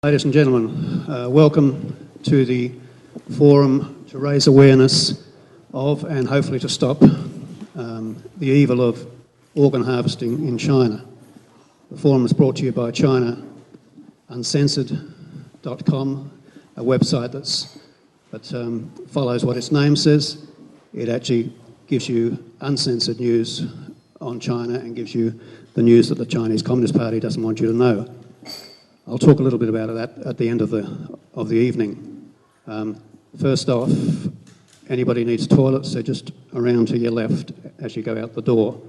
Ladies and gentlemen, welcome to the forum to raise awareness of and hopefully to stop the evil of organ harvesting in China. The forum is brought to you by ChinaUncensored.com, a website that follows what its name says. It actually gives you uncensored news on China and gives you the news that the Chinese Communist Party doesn't want you to know. I'll talk a little bit about that at the end of the evening. First off, anybody needs toilets, they're just around to your left as you go out the door.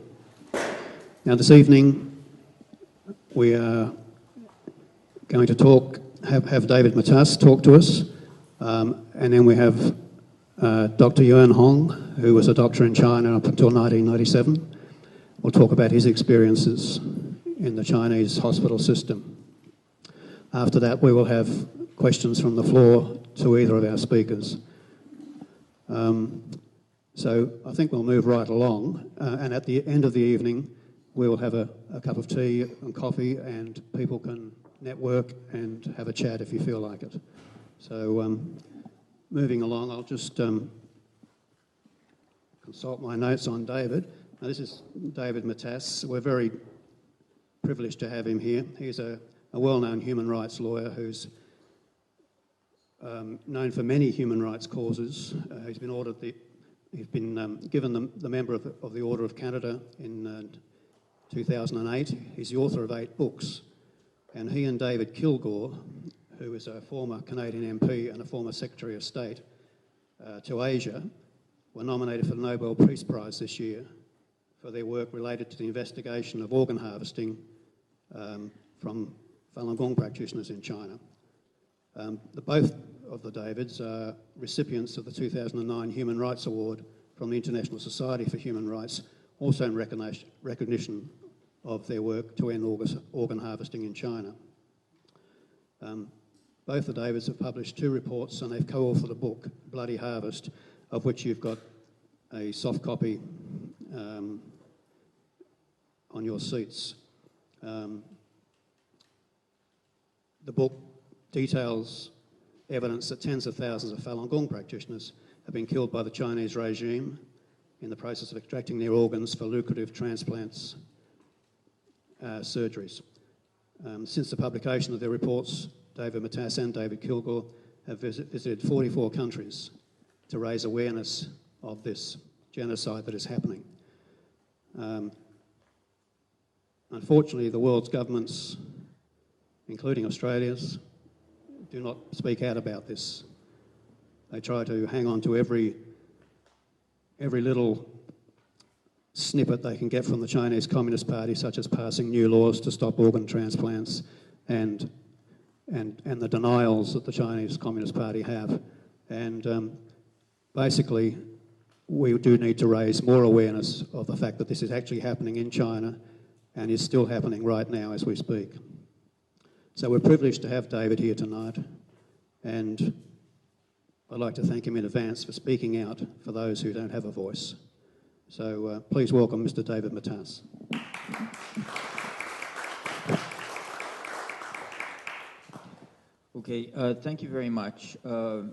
Now this evening we are going to have David Matas talk to us, and then we have Dr. Yuan, who was a doctor in China up until 1997. We'll talk about his experiences in the Chinese hospital system. After that, we will have questions from the floor to either of our speakers. So I think we'll move right along. And at the end of the evening, we will have a cup of tea and coffee, and people can network and have a chat if you feel like it. So moving along, I'll just consult my notes on David. Now, this is David Matas. We're very privileged to have him here. He's a well-known human rights lawyer who's known for many human rights causes. He's been given the member of the Order of Canada in 2008. He's the author of 8 books, and he and David Kilgour, who is a former Canadian MP and a former Secretary of State to Asia, were nominated for the Nobel Peace Prize this year for their work related to the investigation of organ harvesting from Falun Gong practitioners in China. Both of the Davids are recipients of the 2009 Human Rights Award from the International Society for Human Rights, also in recognition of their work to end organ harvesting in China. Both the Davids have published 2 reports, and they've co-authored a book, Bloody Harvest, of which you've got a soft copy on your seats. The book details evidence that tens of thousands of Falun Gong practitioners have been killed by the Chinese regime in the process of extracting their organs for lucrative transplants, surgeries. Since the publication of their reports, David Matas and David Kilgour have visited 44 countries to raise awareness of this genocide that is happening. Unfortunately, the world's governments, including Australia's, do not speak out about this. They try to hang on to every little snippet they can get from the Chinese Communist Party, such as passing new laws to stop organ transplants and the denials that the Chinese Communist Party have. And basically, we do need to raise more awareness of the fact that this is actually happening in China and is still happening right now as we speak. So we're privileged to have David here tonight, and I'd like to thank him in advance for speaking out for those who don't have a voice. So please welcome Mr. David Matas. Okay, thank you very much. I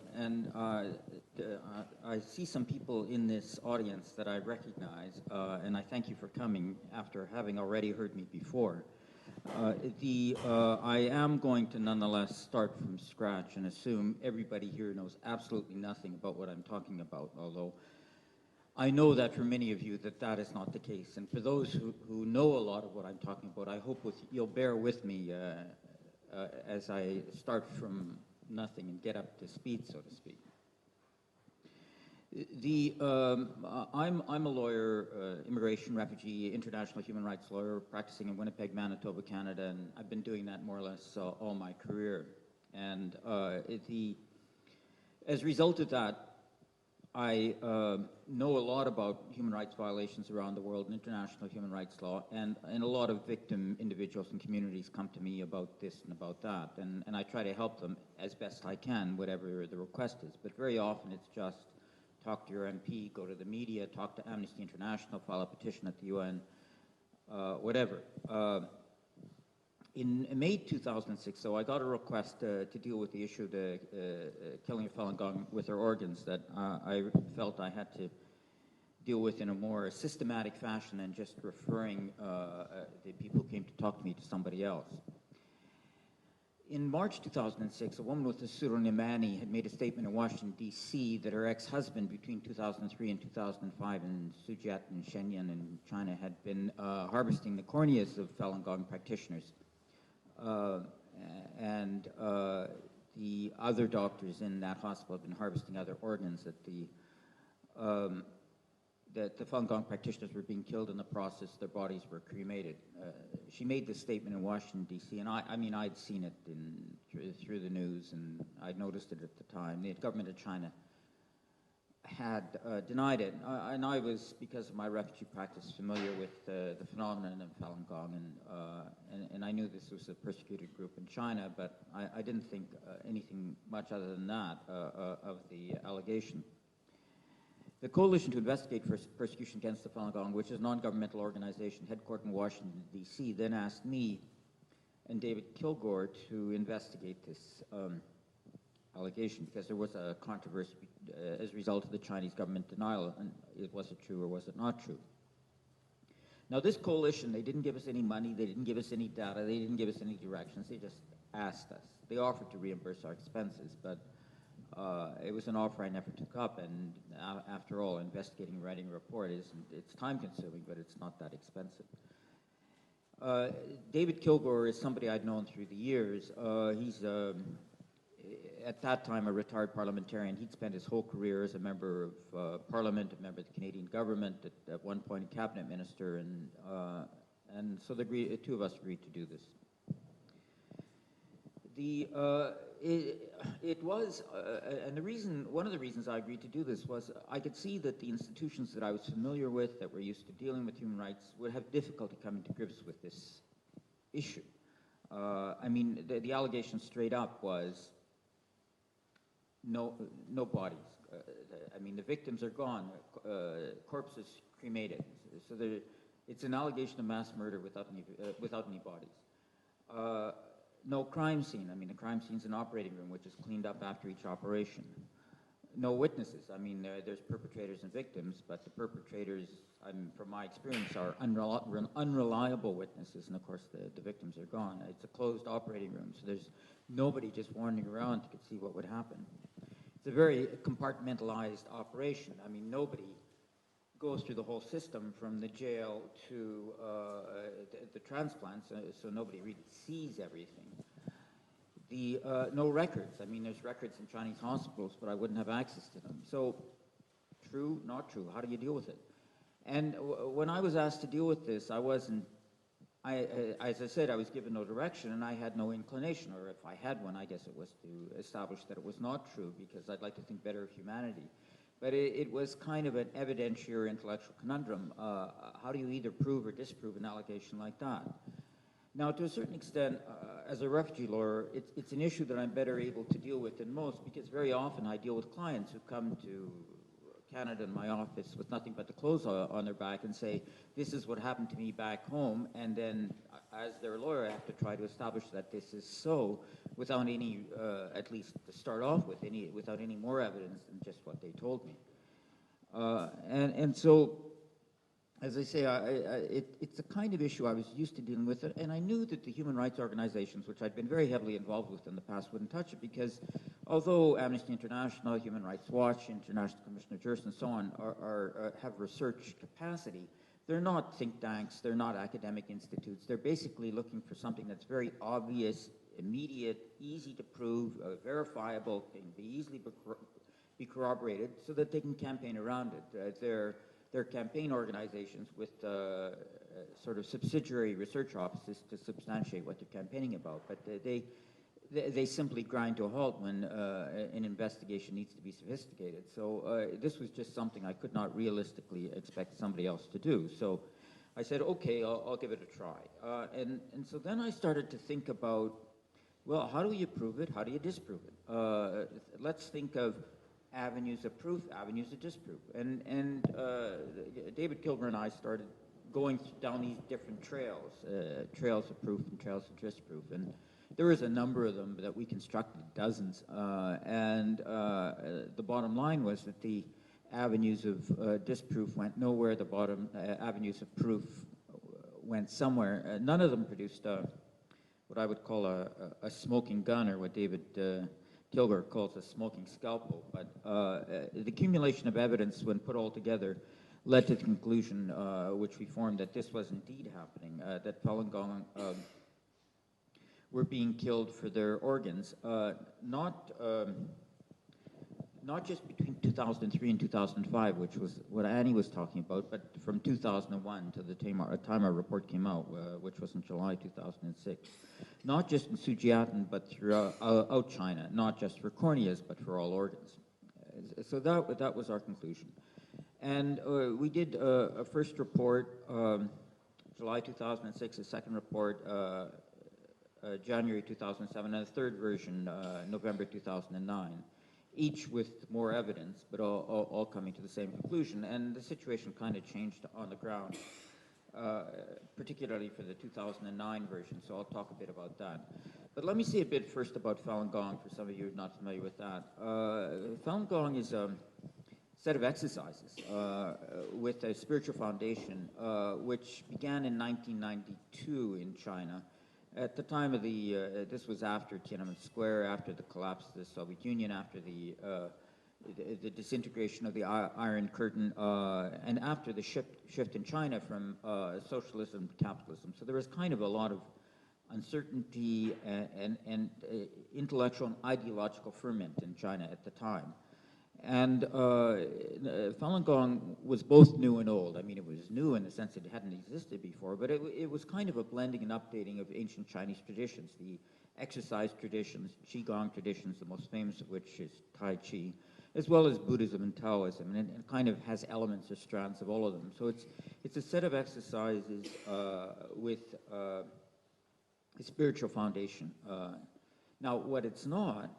see some people in this audience that I recognize, and I thank you for coming after having already heard me before. I am going to nonetheless start from scratch and assume everybody here knows absolutely nothing about what I'm talking about, although I know that for many of you that is not the case. And for those who know a lot of what I'm talking about, I hope you'll bear with me as I start from nothing and get up to speed, so to speak. I'm a lawyer, immigration, refugee, international human rights lawyer, practicing in Winnipeg, Manitoba, Canada, and I've been doing that more or less all my career. And as a result of that, I know a lot about human rights violations around the world and international human rights law, and a lot of victim individuals and communities come to me about this and about that, and I try to help them as best I can, whatever the request is. But very often it's just talk to your MP, go to the media, talk to Amnesty International, file a petition at the UN, whatever. In May 2006, so I got a request to deal with the issue of the killing of Falun Gong with their organs that I felt I had to deal with in a more systematic fashion than just referring the people who came to talk to me to somebody else. In March 2006, a woman with the pseudonym Annie had made a statement in Washington, D.C. that her ex-husband between 2003 and 2005 in Suzhou and Shenyang in China had been harvesting the corneas of Falun Gong practitioners. And the other doctors in that hospital have been harvesting other organs that the Falun Gong practitioners were being killed in the process, their bodies were cremated. She made this statement in Washington, D.C., and I mean, I'd seen it through the news, and I'd noticed it at the time. The government of China had denied it, and I was, because of my refugee practice, familiar with the phenomenon of Falun Gong, and I knew this was a persecuted group in China, but I didn't think anything much other than that of the allegation. The Coalition to Investigate Persecution Against the Falun Gong, which is a non-governmental organization headquartered in Washington, D.C., then asked me and David Kilgour to investigate this allegation because there was a controversy as a result of the Chinese government denial, and was it true or was it not true? Now, this coalition, they didn't give us any money, they didn't give us any data, they didn't give us any directions, they just asked us. They offered to reimburse our expenses, but it was an offer I never took up, and after all, investigating and writing a report it's time-consuming, but it's not that expensive. David Kilgour is somebody I'd known through the years. He's, at that time, a retired parliamentarian. He'd spent his whole career as a member of Parliament, a member of the Canadian government, at one point a cabinet minister, and so the two of us agreed to do this. It was, and one of the reasons I agreed to do this was I could see that the institutions that I was familiar with, that were used to dealing with human rights, would have difficulty coming to grips with this issue. I mean, the allegation straight up was no bodies. I mean, the victims are gone, corpses cremated. So it's an allegation of mass murder without any bodies. No crime scene. I mean, the crime scene's an operating room, which is cleaned up after each operation. No witnesses. I mean, there's perpetrators and victims, but the perpetrators, from my experience, are unreliable witnesses, and of course the victims are gone. It's a closed operating room, so there's nobody just wandering around to see what would happen. It's a very compartmentalized operation. I mean, nobody goes through the whole system from the jail to the transplants, so nobody really sees everything. No records. I mean, there's records in Chinese hospitals, but I wouldn't have access to them. So, true, not true. How do you deal with it? And when I was asked to deal with this, I wasn't. As I said, I was given no direction, and I had no inclination, or if I had one, I guess it was to establish that it was not true, because I'd like to think better of humanity. But it was kind of an evidentiary or intellectual conundrum. How do you either prove or disprove an allegation like that? Now, to a certain extent, as a refugee lawyer, it's an issue that I'm better able to deal with than most, because very often I deal with clients who come to Canada in my office with nothing but the clothes on their back and say, this is what happened to me back home, and then as their lawyer I have to try to establish that this is so without any, at least to start off with, without any more evidence than just what they told me. And so, as I say, it's a kind of issue I was used to dealing with, and I knew that the human rights organizations, which I'd been very heavily involved with in the past, wouldn't touch it, because although Amnesty International, Human Rights Watch, International Commission of Jurists, and so on have research capacity, they're not think tanks, they're not academic institutes. They're basically looking for something that's very obvious, immediate, easy to prove, verifiable, can be easily be corroborated, so that they can campaign around it. They're campaign organizations with sort of subsidiary research offices to substantiate what they're campaigning about, but they simply grind to a halt when an investigation needs to be sophisticated. So this was just something I could not realistically expect somebody else to do. So I said, okay, I'll give it a try. And so then I started to think about, well, how do you prove it? How do you disprove it? Let's think of avenues of proof, avenues of disproof. And David Kilgour and I started going down these different trails, trails of proof and trails of disproof. And there is a number of them that we constructed, dozens. The bottom line was that the avenues of disproof went nowhere. The bottom avenues of proof went somewhere. None of them produced what I would call a smoking gun, or what David Kilgour calls a smoking scalpel. But the accumulation of evidence, when put all together, led to the conclusion, which we formed, that this was indeed happening, that Falun Gong were being killed for their organs, not just between 2003 and 2005, which was what Annie was talking about, but from 2001 to the time our report came out, which was in July 2006. Not just in Sujiatan, but throughout China, not just for corneas, but for all organs. So that was our conclusion. And we did a first report, July 2006, a second report, January 2007, and a third version, November 2009, each with more evidence, but all coming to the same conclusion. And the situation kind of changed on the ground, particularly for the 2009 version, so I'll talk a bit about that. But let me say a bit first about Falun Gong, for some of you who are not familiar with that. Falun Gong is a set of exercises with a spiritual foundation, which began in 1992 in China. At the time of this was after Tiananmen Square, after the collapse of the Soviet Union, after the disintegration of the Iron Curtain, and after the shift in China from socialism to capitalism. So there was kind of a lot of uncertainty and intellectual and ideological ferment in China at the time. And Falun Gong was both new and old. I mean, it was new in the sense that it hadn't existed before, but it was kind of a blending and updating of ancient Chinese traditions, the exercise traditions, Qigong traditions, the most famous of which is Tai Chi, as well as Buddhism and Taoism, and it kind of has elements or strands of all of them. So it's a set of exercises with a spiritual foundation. Now, what it's not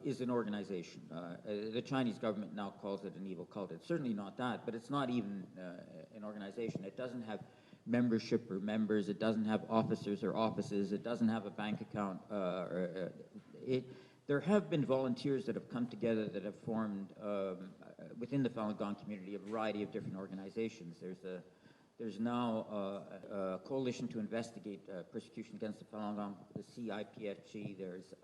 is an organization. The Chinese government now calls it an evil cult. It's certainly not that, but it's not even an organization. It doesn't have membership or members. It doesn't have officers or offices. It doesn't have a bank account. There have been volunteers that have come together that have formed, within the Falun Gong community, a variety of different organizations. There's now a coalition to investigate persecution against the Falun Gong, the CIPFG. There's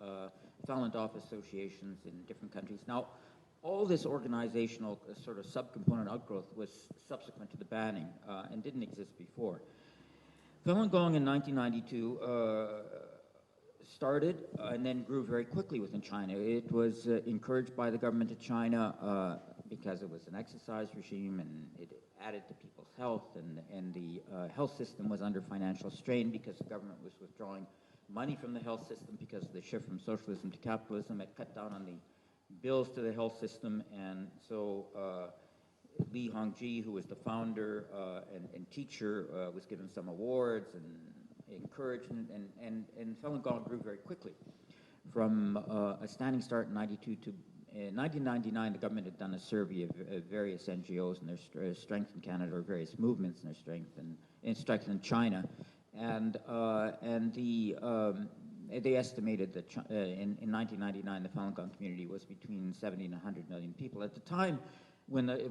Falun Dafa associations in different countries. Now, all this organizational sort of subcomponent outgrowth was subsequent to the banning and didn't exist before. Falun Gong in 1992 started and then grew very quickly within China. It was encouraged by the government of China because it was an exercise regime, and it added to people's health, and the health system was under financial strain because the government was withdrawing money from the health system because of the shift from socialism to capitalism. It cut down on the bills to the health system, and so Li Hongji, who was the founder and teacher, was given some awards and encouragement, and Falun Gong grew very quickly from a standing start in 92 to in 1999. The government had done a survey of various NGOs and their strength in Canada, or various movements and their strength in China, and they estimated that in 1999 the Falun Gong community was between 70 and 100 million people. At the time, when the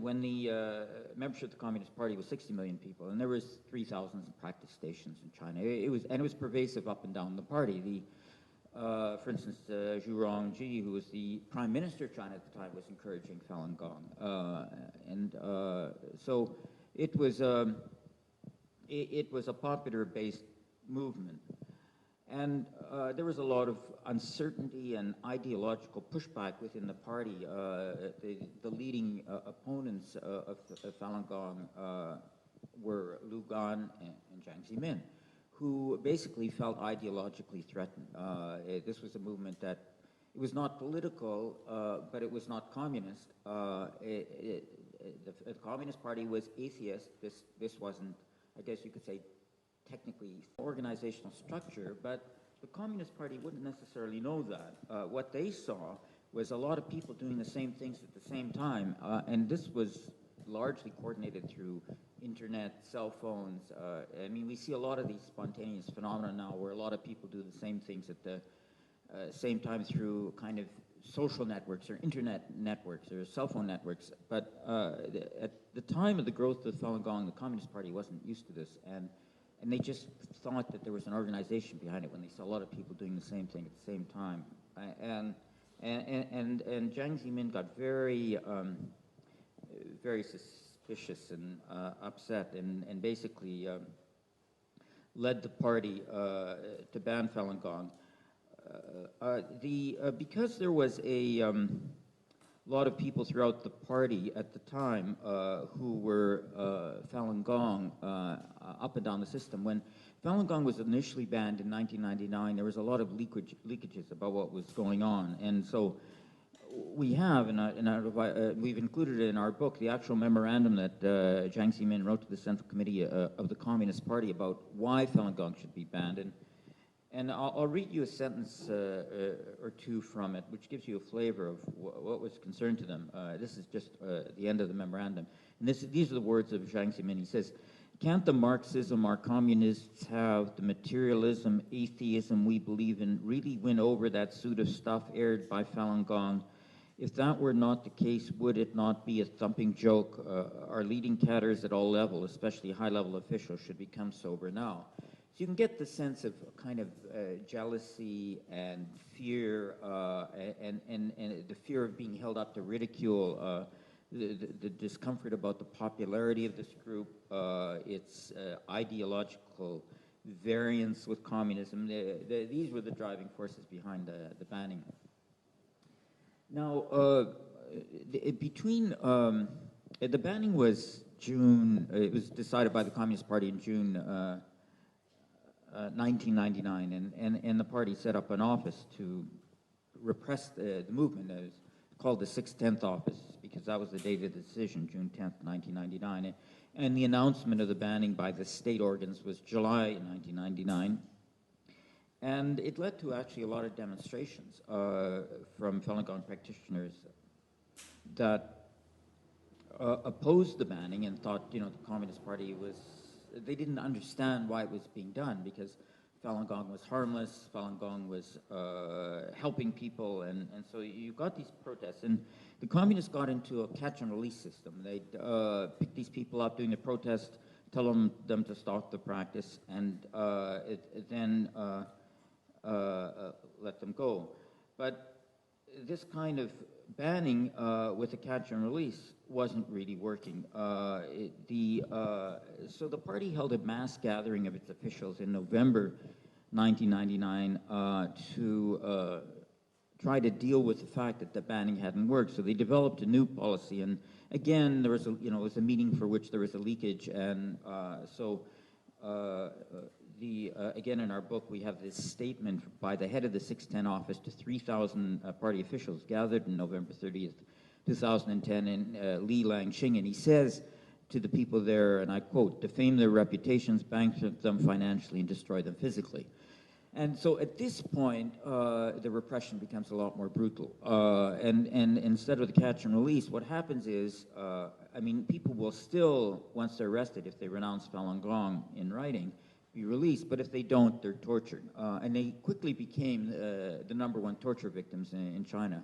membership of the Communist Party was 60 million people, and there was 3,000 practice stations in China. It was pervasive up and down the party. For instance, Zhu Rongji, who was the Prime Minister of China at the time, was encouraging Falun Gong, so it was a popular-based movement, and there was a lot of uncertainty and ideological pushback within the party. The leading opponents of Falun Gong were Lu Gan and Jiang Zemin, who basically felt ideologically threatened. This was a movement that, it was not political, but it was not communist. The Communist Party was atheist. This wasn't, I guess you could say, technically organizational structure, but the Communist Party wouldn't necessarily know that. What they saw was a lot of people doing the same things at the same time, and this was largely coordinated through internet, cell phones. I mean, we see a lot of these spontaneous phenomena now where a lot of people do the same things at the same time through kind of social networks or internet networks or cell phone networks. But at the time of the growth of Falun Gong, the Communist Party wasn't used to this, and they just thought that there was an organization behind it when they saw a lot of people doing the same thing at the same time. And Jiang Zemin got very, very suspicious and upset, and basically led the party to ban Falun Gong. Because there was a lot of people throughout the party at the time who were Falun Gong up and down the system. When Falun Gong was initially banned in 1999, there was a lot of leakages about what was going on, and so we have, we've included it in our book, the actual memorandum that Jiang Zemin wrote to the Central Committee of the Communist Party about why Falun Gong should be banned. And I'll read you a sentence or two from it, which gives you a flavor of what was concerned to them. This is just the end of the memorandum. And these are the words of Jiang Zemin. He says, "Can't the Marxism our communists have, the materialism, atheism we believe in, really win over that suit of stuff aired by Falun Gong? If that were not the case, would it not be a thumping joke? Our leading cadres at all levels, especially high-level officials, should become sober now." So you can get the sense of kind of jealousy and fear, and the fear of being held up to ridicule, the discomfort about the popularity of this group, its ideological variance with communism. These were the driving forces behind the banning. Now, the banning was June, it was decided by the Communist Party in June 1999, and the party set up an office to repress the movement. It was called the 610th office because that was the date of the decision, June 10th, 1999. And the announcement of the banning by the state organs was July 1999. And it led to actually a lot of demonstrations from Falun Gong practitioners that opposed the banning and thought, the Communist Party they didn't understand why it was being done, because Falun Gong was harmless, Falun Gong was helping people, and so you got these protests. And the communists got into a catch-and-release system. They'd pick these people up doing the protest, tell them to stop the practice, and then let them go. But this kind of banning with a catch-and-release wasn't really working. So the party held a mass gathering of its officials in November 1999 to try to deal with the fact that the banning hadn't worked. So they developed a new policy, and again, there was it was a meeting for which there was a leakage, and again, in our book, we have this statement by the head of the 610 office to 3,000 party officials gathered on November 30th, 2010 in Li Langxing, and he says to the people there, and I quote, "Defame their reputations, bankrupt them financially, and destroy them physically." And so at this point, the repression becomes a lot more brutal. And instead of the catch and release, what happens is, people will still, once they're arrested, if they renounce Falun Gong in writing, be released, but if they don't, they're tortured. And they quickly became the #1 torture victims in China.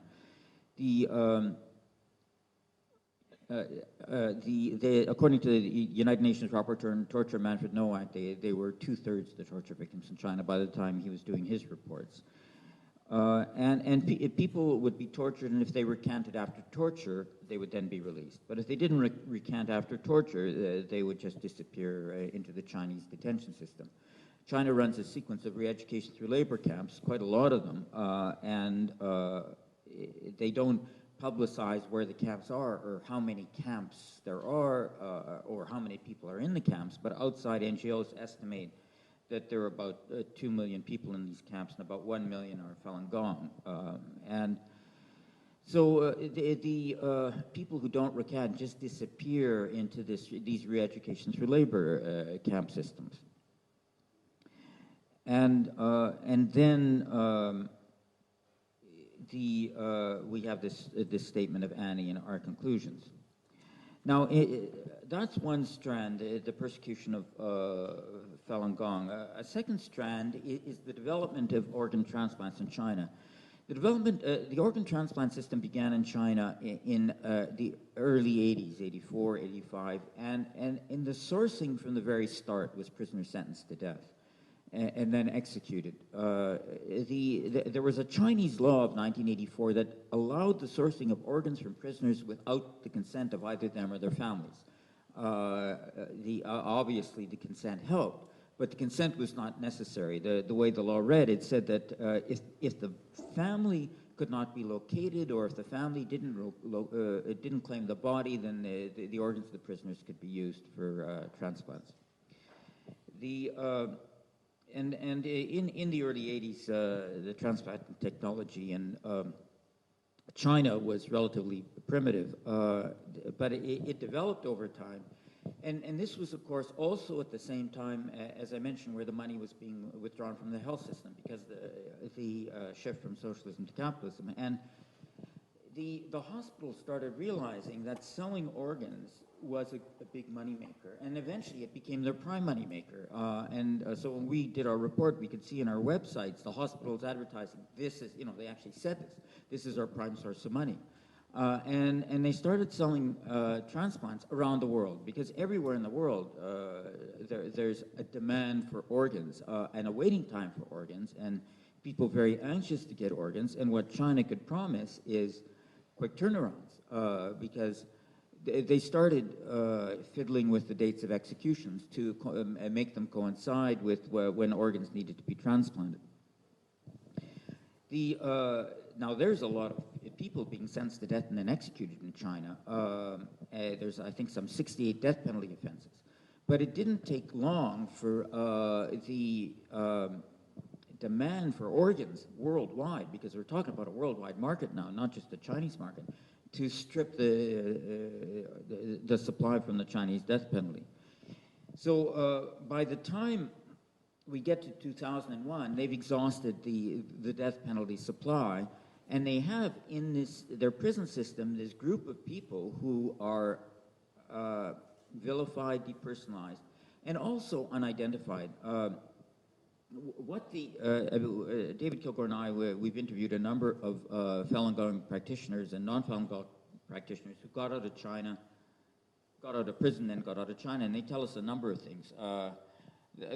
According to the United Nations Rapporteur on Torture, Manfred Nowak, they were 2/3 the torture victims in China by the time he was doing his reports. People would be tortured, and if they recanted after torture, they would then be released. But if they didn't recant after torture, they would just disappear into the Chinese detention system. China runs a sequence of re-education through labor camps, quite a lot of them, and they don't publicize where the camps are or how many camps there are or how many people are in the camps, but outside NGOs estimate that there are about 2 million people in these camps, and about 1 million are Falun Gong. And so the people who don't recant just disappear into these re-education through labor camp systems. And then we have this statement of Annie in our conclusions. Now, that's one strand, the persecution of Falun Gong. A second strand is the development of organ transplants in China. The organ transplant system began in China in the early 80s, 84, 85, and in the sourcing from the very start was prisoners sentenced to death and then executed. There was a Chinese law of 1984 that allowed the sourcing of organs from prisoners without the consent of either them or their families. Obviously, the consent helped, but the consent was not necessary. The way the law read, it said that if the family could not be located, or if the family didn't claim the body, then the organs of the prisoners could be used for transplants. And in the early 80s, the transplant technology in China was relatively primitive, but it developed over time. And this was, of course, also at the same time, as I mentioned, where the money was being withdrawn from the health system because the shift from socialism to capitalism. And the hospitals started realizing that selling organs was a big moneymaker, and eventually it became their prime moneymaker. So when we did our report, we could see in our websites the hospitals advertising, this is, they actually said this is our prime source of money. And they started selling transplants around the world, because everywhere in the world there's a demand for organs and a waiting time for organs, and people very anxious to get organs. And what China could promise is quick turnarounds, because they started fiddling with the dates of executions to make them coincide with when organs needed to be transplanted. Now, there's a lot of people being sentenced to death and then executed in China. There's, I think, some 68 death penalty offenses. But it didn't take long for the demand for organs worldwide, because we're talking about a worldwide market now, not just the Chinese market, to strip the supply from the Chinese death penalty. So by the time we get to 2001, they've exhausted the death penalty supply, and they have in their prison system this group of people who are vilified, depersonalized, and also unidentified. David Kilgour and I, we've interviewed a number of Falun Gong practitioners and non-Falun Gong practitioners who got out of China, got out of prison, then got out of China, and they tell us a number of things.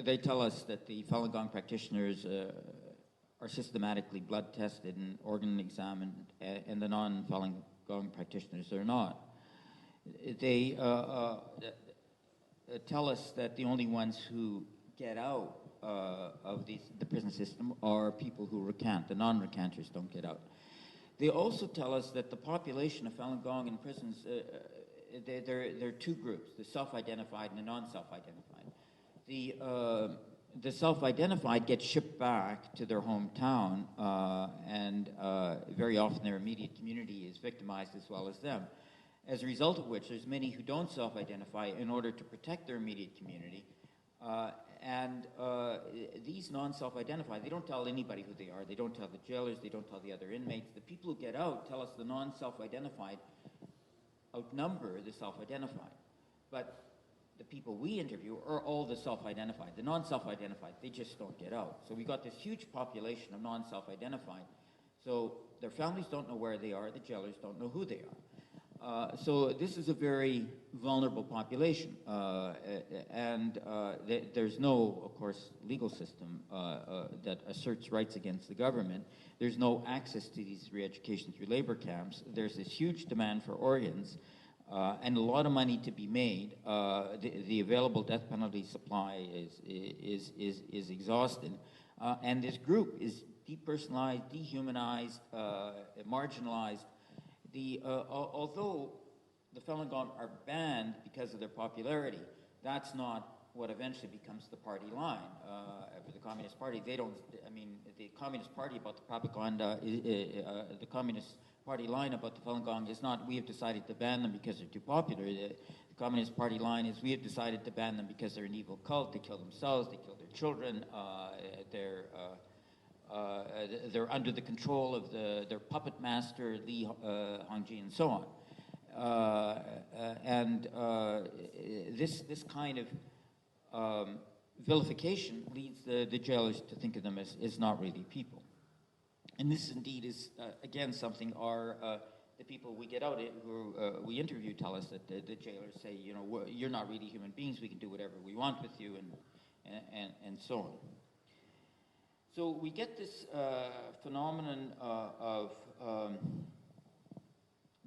They tell us that the Falun Gong practitioners are systematically blood tested and organ examined, and the non-Falun Gong practitioners are not. They tell us that the only ones who get out of the prison system are people who recant. The non-recanters don't get out. They also tell us that the population of Falun Gong in prisons, there are two groups, the self-identified and the non-self-identified. The self-identified get shipped back to their hometown, and very often their immediate community is victimized as well as them. As a result of which, there's many who don't self-identify in order to protect their immediate community. And these non-self-identified, they don't tell anybody who they are. They don't tell the jailers. They don't tell the other inmates. The people who get out tell us the non-self-identified outnumber the self-identified. But the people we interview are all the self-identified. The non-self-identified, they just don't get out. So we got this huge population of non-self-identified. So their families don't know where they are. The jailers don't know who they are. So this is a very vulnerable population, and there's no, of course, legal system that asserts rights against the government. There's no access to these re-education through labor camps. There's this huge demand for organs, and a lot of money to be made. The available death penalty supply is exhausted, and this group is depersonalized, dehumanized, marginalized. Although the Falun Gong are banned because of their popularity, that's not what eventually becomes the party line for the Communist Party. They don't, I mean, the Communist Party about the propaganda, the Communist Party line about the Falun Gong is not, we have decided to ban them because they're too popular. The Communist Party line is, we have decided to ban them because they're an evil cult. They kill themselves, they kill their children, they're under the control of their puppet master, Li Hongji, and so on. This kind of vilification leads the jailers to think of them as not really people. And this indeed is, again, something the people we get out who we interview tell us, that the jailers say, you know, you're not really human beings, we can do whatever we want with you, and so on. So we get this phenomenon of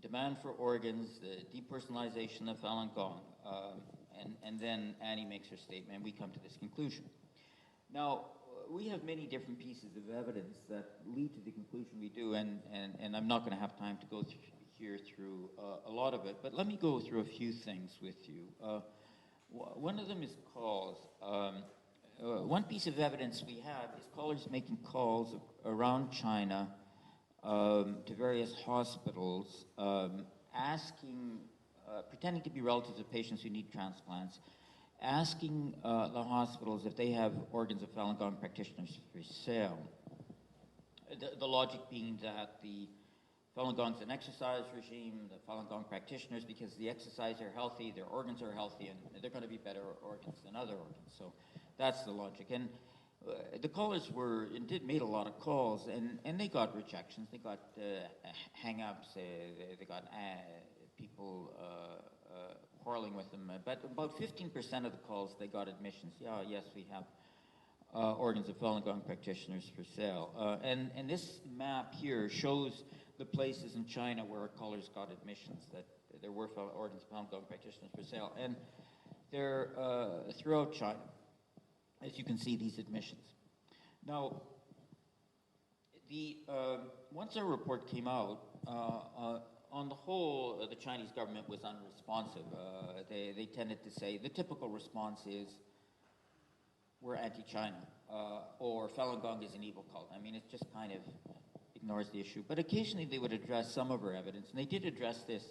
demand for organs, the depersonalization of Falun Gong, and then Annie makes her statement, and we come to this conclusion. Now, we have many different pieces of evidence that lead to the conclusion we do, and I'm not going to have time to go through a lot of it, but let me go through a few things with you. One of them is calls. One piece of evidence we have is callers making calls around China to various hospitals, asking, pretending to be relatives of patients who need transplants, asking the hospitals if they have organs of Falun Gong practitioners for sale. The logic being that the Falun Gong's an exercise regime, the Falun Gong practitioners, because the exercise are healthy, their organs are healthy, and they're going to be better organs than other organs. So that's the logic. And the callers made a lot of calls, and they got rejections. They got hang-ups. They got people quarreling with them. But about 15% of the calls, they got admissions. Yeah, yes, we have organs of Falun Gong practitioners for sale. And this map here shows the places in China where callers got admissions, that there were organs of Falun Gong practitioners for sale. And they're throughout China, as you can see, these admissions. Now, once our report came out, on the whole, the Chinese government was unresponsive. They tended to say, the typical response is, we're anti-China, or Falun Gong is an evil cult. I mean, it just kind of ignores the issue. But occasionally they would address some of our evidence, and they did address this.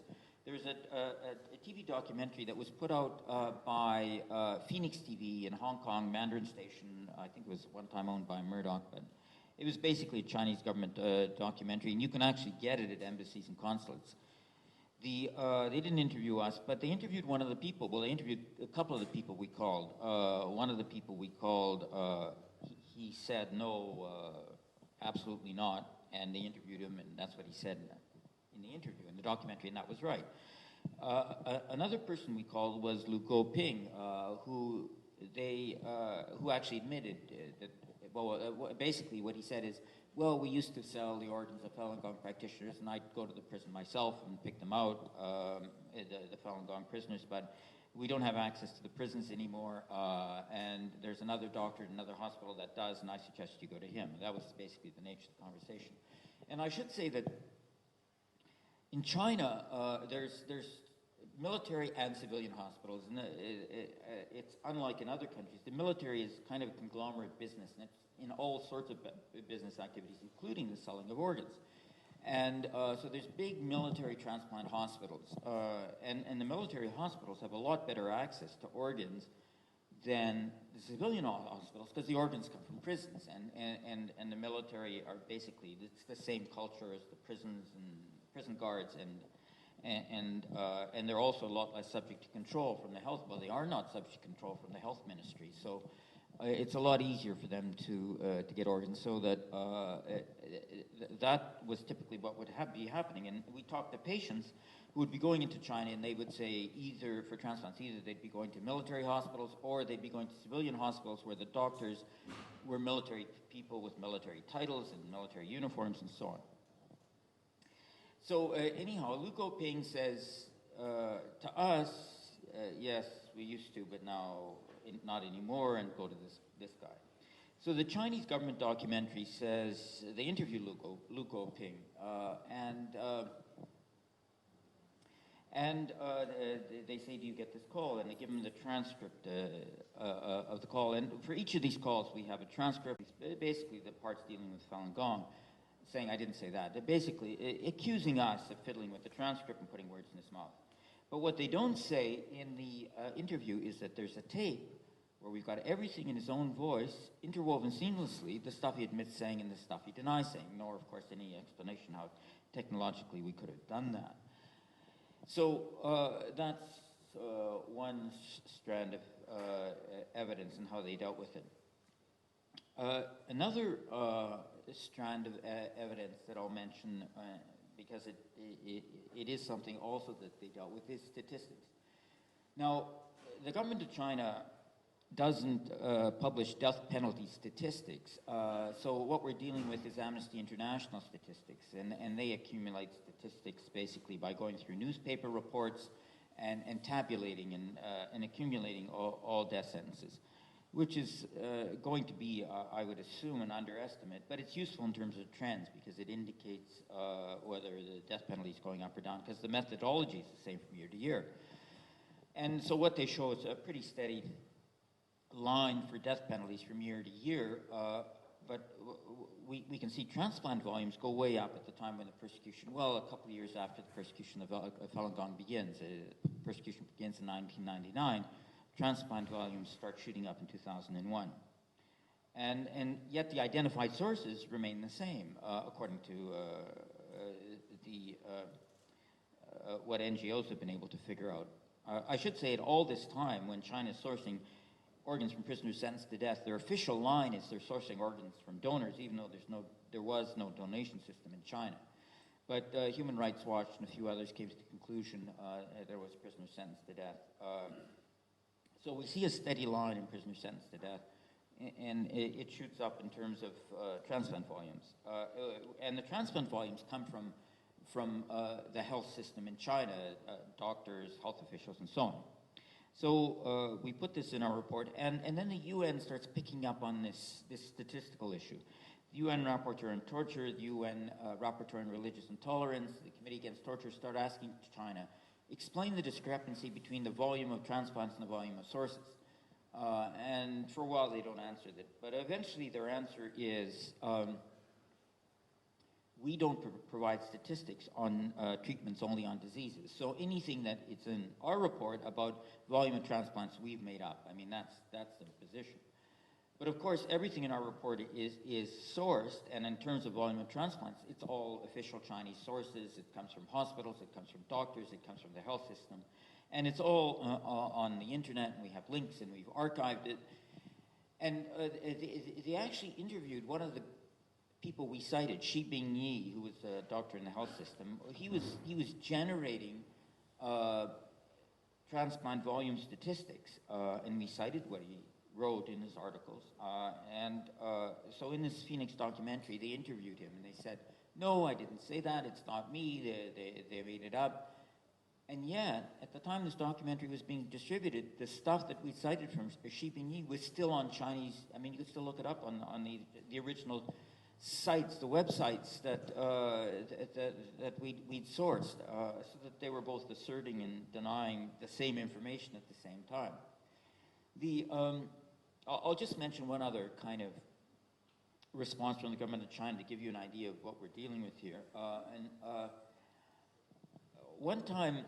There was a TV documentary that was put out by Phoenix TV in Hong Kong, Mandarin Station. I think it was one time owned by Murdoch, but it was basically a Chinese government documentary, and you can actually get it at embassies and consulates. They didn't interview us, but they interviewed one of the people. Well, they interviewed a couple of the people we called. One of the people we called, he said, no, absolutely not, and they interviewed him, and that's what he said in the interview, in the documentary, and that was right. Another person we called was Lu Guoping, who actually admitted that, basically what he said is, well, we used to sell the organs of Falun Gong practitioners, and I'd go to the prison myself and pick them out, the Falun Gong prisoners, but we don't have access to the prisons anymore, and there's another doctor at another hospital that does, and I suggest you go to him. That was basically the nature of the conversation. And I should say that in China, there's military and civilian hospitals, and it's unlike in other countries. The military is kind of a conglomerate business, and it's in all sorts of business activities, including the selling of organs. And so there's big military transplant hospitals, and the military hospitals have a lot better access to organs than the civilian hospitals, because the organs come from prisons, and the military are basically, it's the same culture as the prisons and prison guards, and they're also a lot less subject to control from the health. Well, they are not subject to control from the health ministry, so it's a lot easier for them to get organs. So that that was typically what would be happening. And we talked to patients who would be going into China, and they would say either for transplants, either they'd be going to military hospitals or they'd be going to civilian hospitals where the doctors were military people with military titles and military uniforms and so on. So anyhow, Lu Guoping says to us, yes, we used to, but now not anymore, and go to this guy. So the Chinese government documentary says, they interview Lu Guoping, and they say, do you get this call? And they give him the transcript of the call. And for each of these calls, we have a transcript, basically the parts dealing with Falun Gong, saying, I didn't say that. They're basically accusing us of fiddling with the transcript and putting words in his mouth. But what they don't say in the interview is that there's a tape where we've got everything in his own voice, interwoven seamlessly, the stuff he admits saying and the stuff he denies saying, nor, of course, any explanation how technologically we could have done that. So that's one strand of evidence and how they dealt with it. Another strand of evidence that I'll mention, because it is something also that they dealt with, is statistics. Now, the government of China doesn't publish death penalty statistics. So what we're dealing with is Amnesty International statistics, and they accumulate statistics basically by going through newspaper reports and tabulating and accumulating all death sentences, which is going to be, I would assume, an underestimate, but it's useful in terms of trends because it indicates whether the death penalty is going up or down, because the methodology is the same from year to year. And so what they show is a pretty steady line for death penalties from year to year, but we can see transplant volumes go way up at the time when the persecution, well, a couple of years after the persecution of Falun Gong begins. Persecution begins in 1999. Transplant volumes start shooting up in 2001. And yet the identified sources remain the same, according to what NGOs have been able to figure out. I should say at all this time, when China is sourcing organs from prisoners sentenced to death, their official line is they're sourcing organs from donors, even though there was no donation system in China. But Human Rights Watch and a few others came to the conclusion there was prisoners sentenced to death. So we see a steady line in prisoners sentenced to death, and it shoots up in terms of transplant volumes. And the transplant volumes come from the health system in China, doctors, health officials, and so on. So we put this in our report, and then the UN starts picking up on this statistical issue. The UN Rapporteur on Torture, the UN Rapporteur on Religious Intolerance, the Committee Against Torture start asking China, explain the discrepancy between the volume of transplants and the volume of sources. And for a while they don't answer that, but eventually their answer is, we don't provide statistics on treatments, only on diseases. So anything that it's in our report about volume of transplants, we've made up. I mean, that's their position. But of course, everything in our report is sourced, and in terms of volume of transplants, it's all official Chinese sources. It comes from hospitals, it comes from doctors, it comes from the health system. And it's all on the internet, and we have links, and we've archived it. And they actually interviewed one of the people we cited, Xi Bingyi, who was a doctor in the health system. He was generating transplant volume statistics, and we cited what he wrote in his articles. So in this Phoenix documentary, they interviewed him, and they said, no, I didn't say that, it's not me, they made it up. And yet, at the time this documentary was being distributed, the stuff that we cited from Xi Bingyi was still on Chinese, I mean, you could still look it up on the original sites, the websites that we'd sourced, so that they were both asserting and denying the same information at the same time. I'll just mention one other kind of response from the government of China to give you an idea of what we're dealing with here. One time,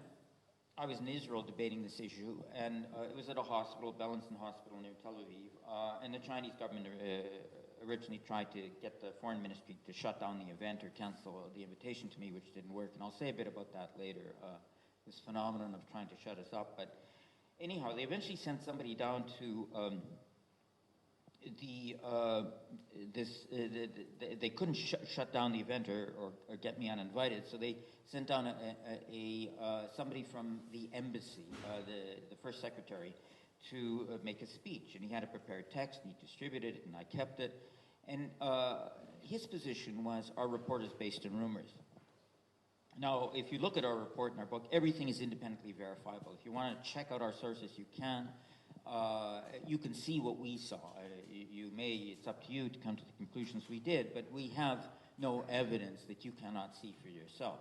I was in Israel debating this issue, and it was at a hospital, Balmain Hospital near Tel Aviv, and the Chinese government originally tried to get the foreign ministry to shut down the event or cancel the invitation to me, which didn't work, and I'll say a bit about that later, this phenomenon of trying to shut us up. But anyhow, they eventually sent somebody down to they couldn't shut down the event or get me uninvited, so they sent down somebody from the embassy, the first secretary, to make a speech, and he had a prepared text, and he distributed it, and I kept it, and his position was, our report is based on rumors. Now, if you look at our report in our book, everything is independently verifiable. If you want to check out our sources, you can. You can see what we saw. It's up to you to come to the conclusions we did, but we have no evidence that you cannot see for yourself.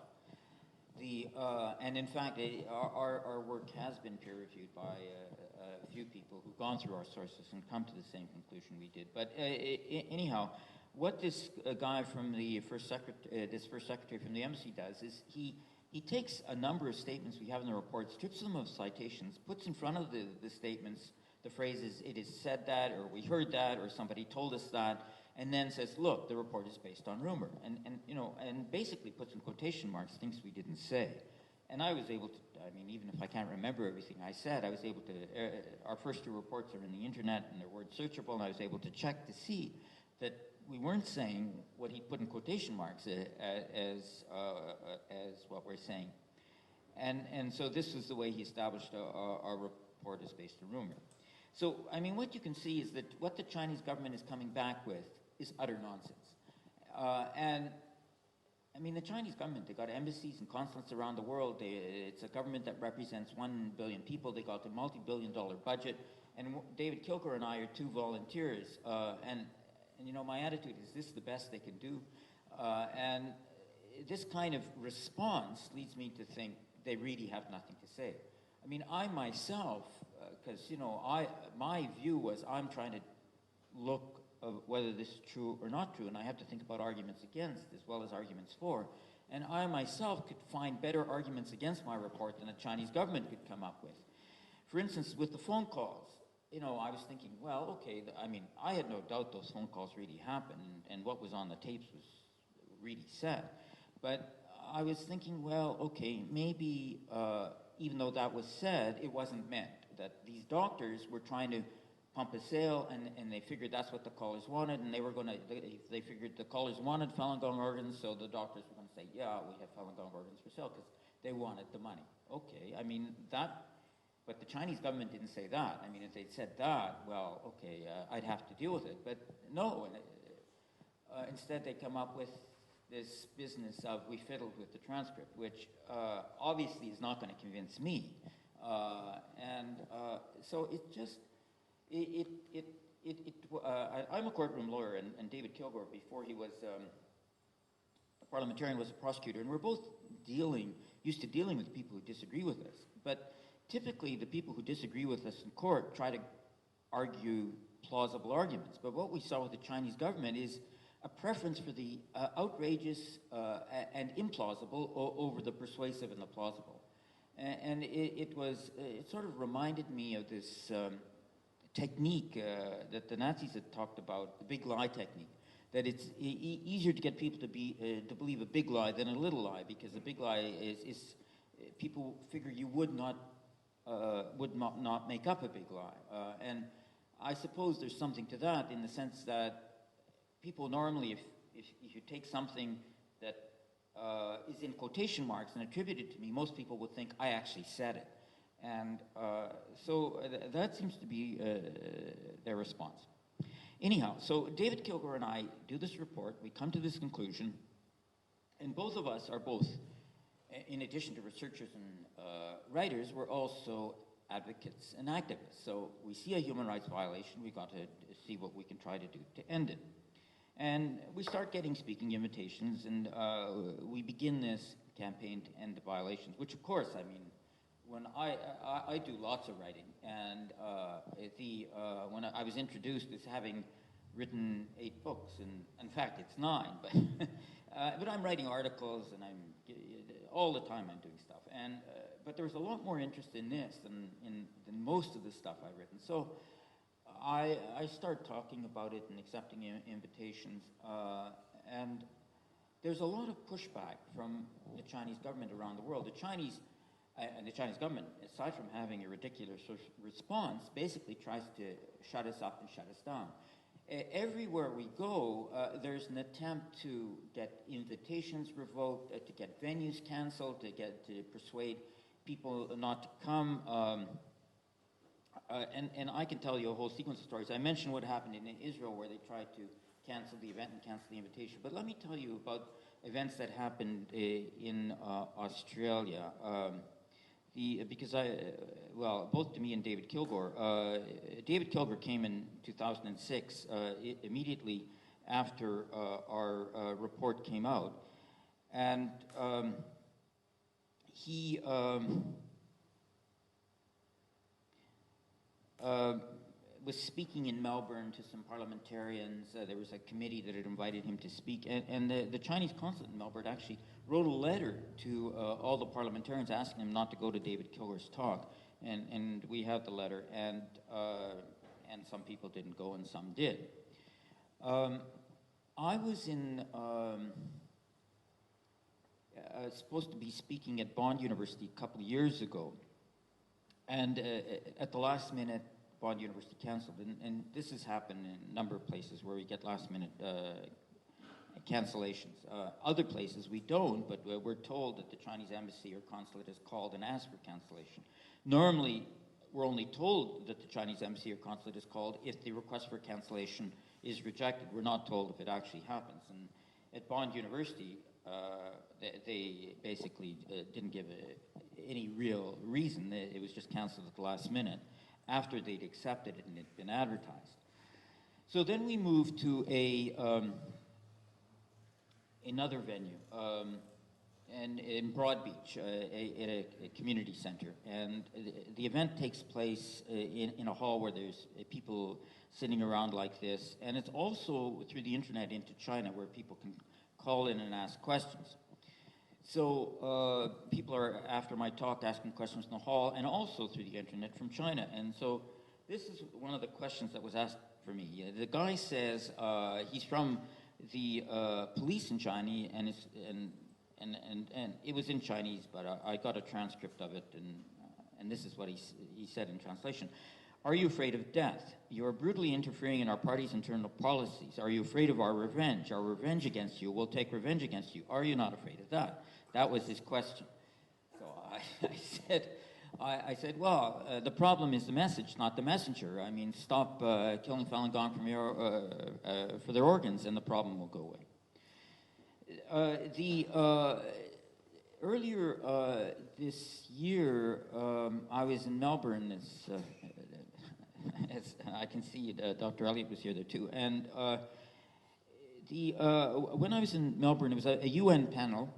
And in fact, our work has been peer-reviewed by a few people who've gone through our sources and come to the same conclusion we did. But anyhow, what this guy from the first secretary from the embassy does is he takes a number of statements we have in the report, strips them of citations, puts in front of the statements the phrases, it is said that, or we heard that, or somebody told us that, and then says, look, the report is based on rumor, and basically puts in quotation marks things we didn't say. And I was able to, I mean, even if I can't remember everything I said, I was able to, our first two reports are in the internet and they're word searchable, and I was able to check to see that we weren't saying what he put in quotation marks as what we're saying. And so this was the way he established our report is based on rumor. So, I mean, what you can see is that what the Chinese government is coming back with is utter nonsense. And I mean, the Chinese government, they got embassies and consulates around the world. It's a government that represents 1 billion people. They got a multi-billion-dollar budget. And David Kilgour and I are two volunteers. And, you know, my attitude is this is the best they can do. And this kind of response leads me to think they really have nothing to say. I mean, I myself, because, you know, my view was I'm trying to look of whether this is true or not true, and I have to think about arguments against as well as arguments for. And I myself could find better arguments against my report than the Chinese government could come up with. For instance, with the phone calls, you know, I was thinking, well, okay, I mean, I had no doubt those phone calls really happened, and what was on the tapes was really said. But I was thinking, well, okay, maybe even though that was said, it wasn't meant, that these doctors were trying to pump a sale, and they figured that's what the callers wanted, and they figured the callers wanted Falun Gong organs, so the doctors were going to say, yeah, we have Falun Gong organs for sale, because they wanted the money. Okay, I mean, but the Chinese government didn't say that. I mean, if they'd said that, well, okay, I'd have to deal with it. But no, instead they come up with this business of we fiddled with the transcript, which obviously is not going to convince me. So it just, I'm a courtroom lawyer, and David Kilgour, before he was a parliamentarian, was a prosecutor, and we're both used to dealing with people who disagree with us. But typically, the people who disagree with us in court try to argue plausible arguments. But what we saw with the Chinese government is a preference for the outrageous and implausible over the persuasive and the plausible. And it sort of reminded me of this technique that the Nazis had talked about, the big lie technique, that it's easier to get people to believe a big lie than a little lie, because a big lie is people figure you would not make up a big lie. And I suppose there's something to that, in the sense that people normally, if you take something that is in quotation marks and attributed to me, most people would think I actually said it. And so that seems to be their response. Anyhow, so David Kilgour and I do this report, we come to this conclusion, and both of us are both, in addition to researchers and writers, we're also advocates and activists. So we see a human rights violation, we got to see what we can try to do to end it. And we start getting speaking invitations, and we begin this campaign to end the violations, which of course, I mean, when I do lots of writing, and when I was introduced as having written 8 books, and in fact it's 9, but I'm writing articles, and all the time I'm doing stuff, and but there was a lot more interest in this than most of the stuff I've written. So I start talking about it and accepting invitations, and there's a lot of pushback from the Chinese government around the world. The Chinese government, aside from having a ridiculous response, basically tries to shut us up and shut us down. Everywhere we go, there's an attempt to get invitations revoked, to get venues canceled, to persuade people not to come. And I can tell you a whole sequence of stories. I mentioned what happened in Israel, where they tried to cancel the event and cancel the invitation. But let me tell you about events that happened in Australia. Because both to me and David Kilgour. David Kilgour came in 2006, immediately after our report came out, and he was speaking in Melbourne to some parliamentarians. There was a committee that had invited him to speak, and the Chinese consulate in Melbourne actually wrote a letter to all the parliamentarians asking them not to go to David Kilgour's talk, and we have the letter, and some people didn't go and some did. I was in supposed to be speaking at Bond University a couple of years ago. And at the last minute, Bond University canceled. And this has happened in a number of places where we get last minute cancellations. Other places we don't, but we're told that the Chinese embassy or consulate is called and asked for cancellation. Normally, we're only told that the Chinese embassy or consulate is called if the request for cancellation is rejected. We're not told if it actually happens. And at Bond University, they basically didn't give any real reason. It was just canceled at the last minute after they'd accepted it and it'd been advertised. So then we moved to another venue, and in Broadbeach, at a community center. And the event takes place in a hall where there's people sitting around like this. And it's also through the internet into China where people can call in and ask questions. So people are, after my talk, asking questions in the hall and also through the internet from China. And so this is one of the questions that was asked for me. The guy says he's from the police in China, and it was in Chinese, but I got a transcript of it, and this is what he said in translation. Are you afraid of death? You are brutally interfering in our party's internal policies. Are you afraid of our revenge? Our revenge against you will take revenge against you. Are you not afraid of that? That was his question. So I said, well, the problem is the message, not the messenger. I mean, stop killing Falun Gong for their organs, and the problem will go away. Earlier this year, I was in Melbourne. As I can see, Dr. Elliott was here there too. And when I was in Melbourne, it was a UN panel.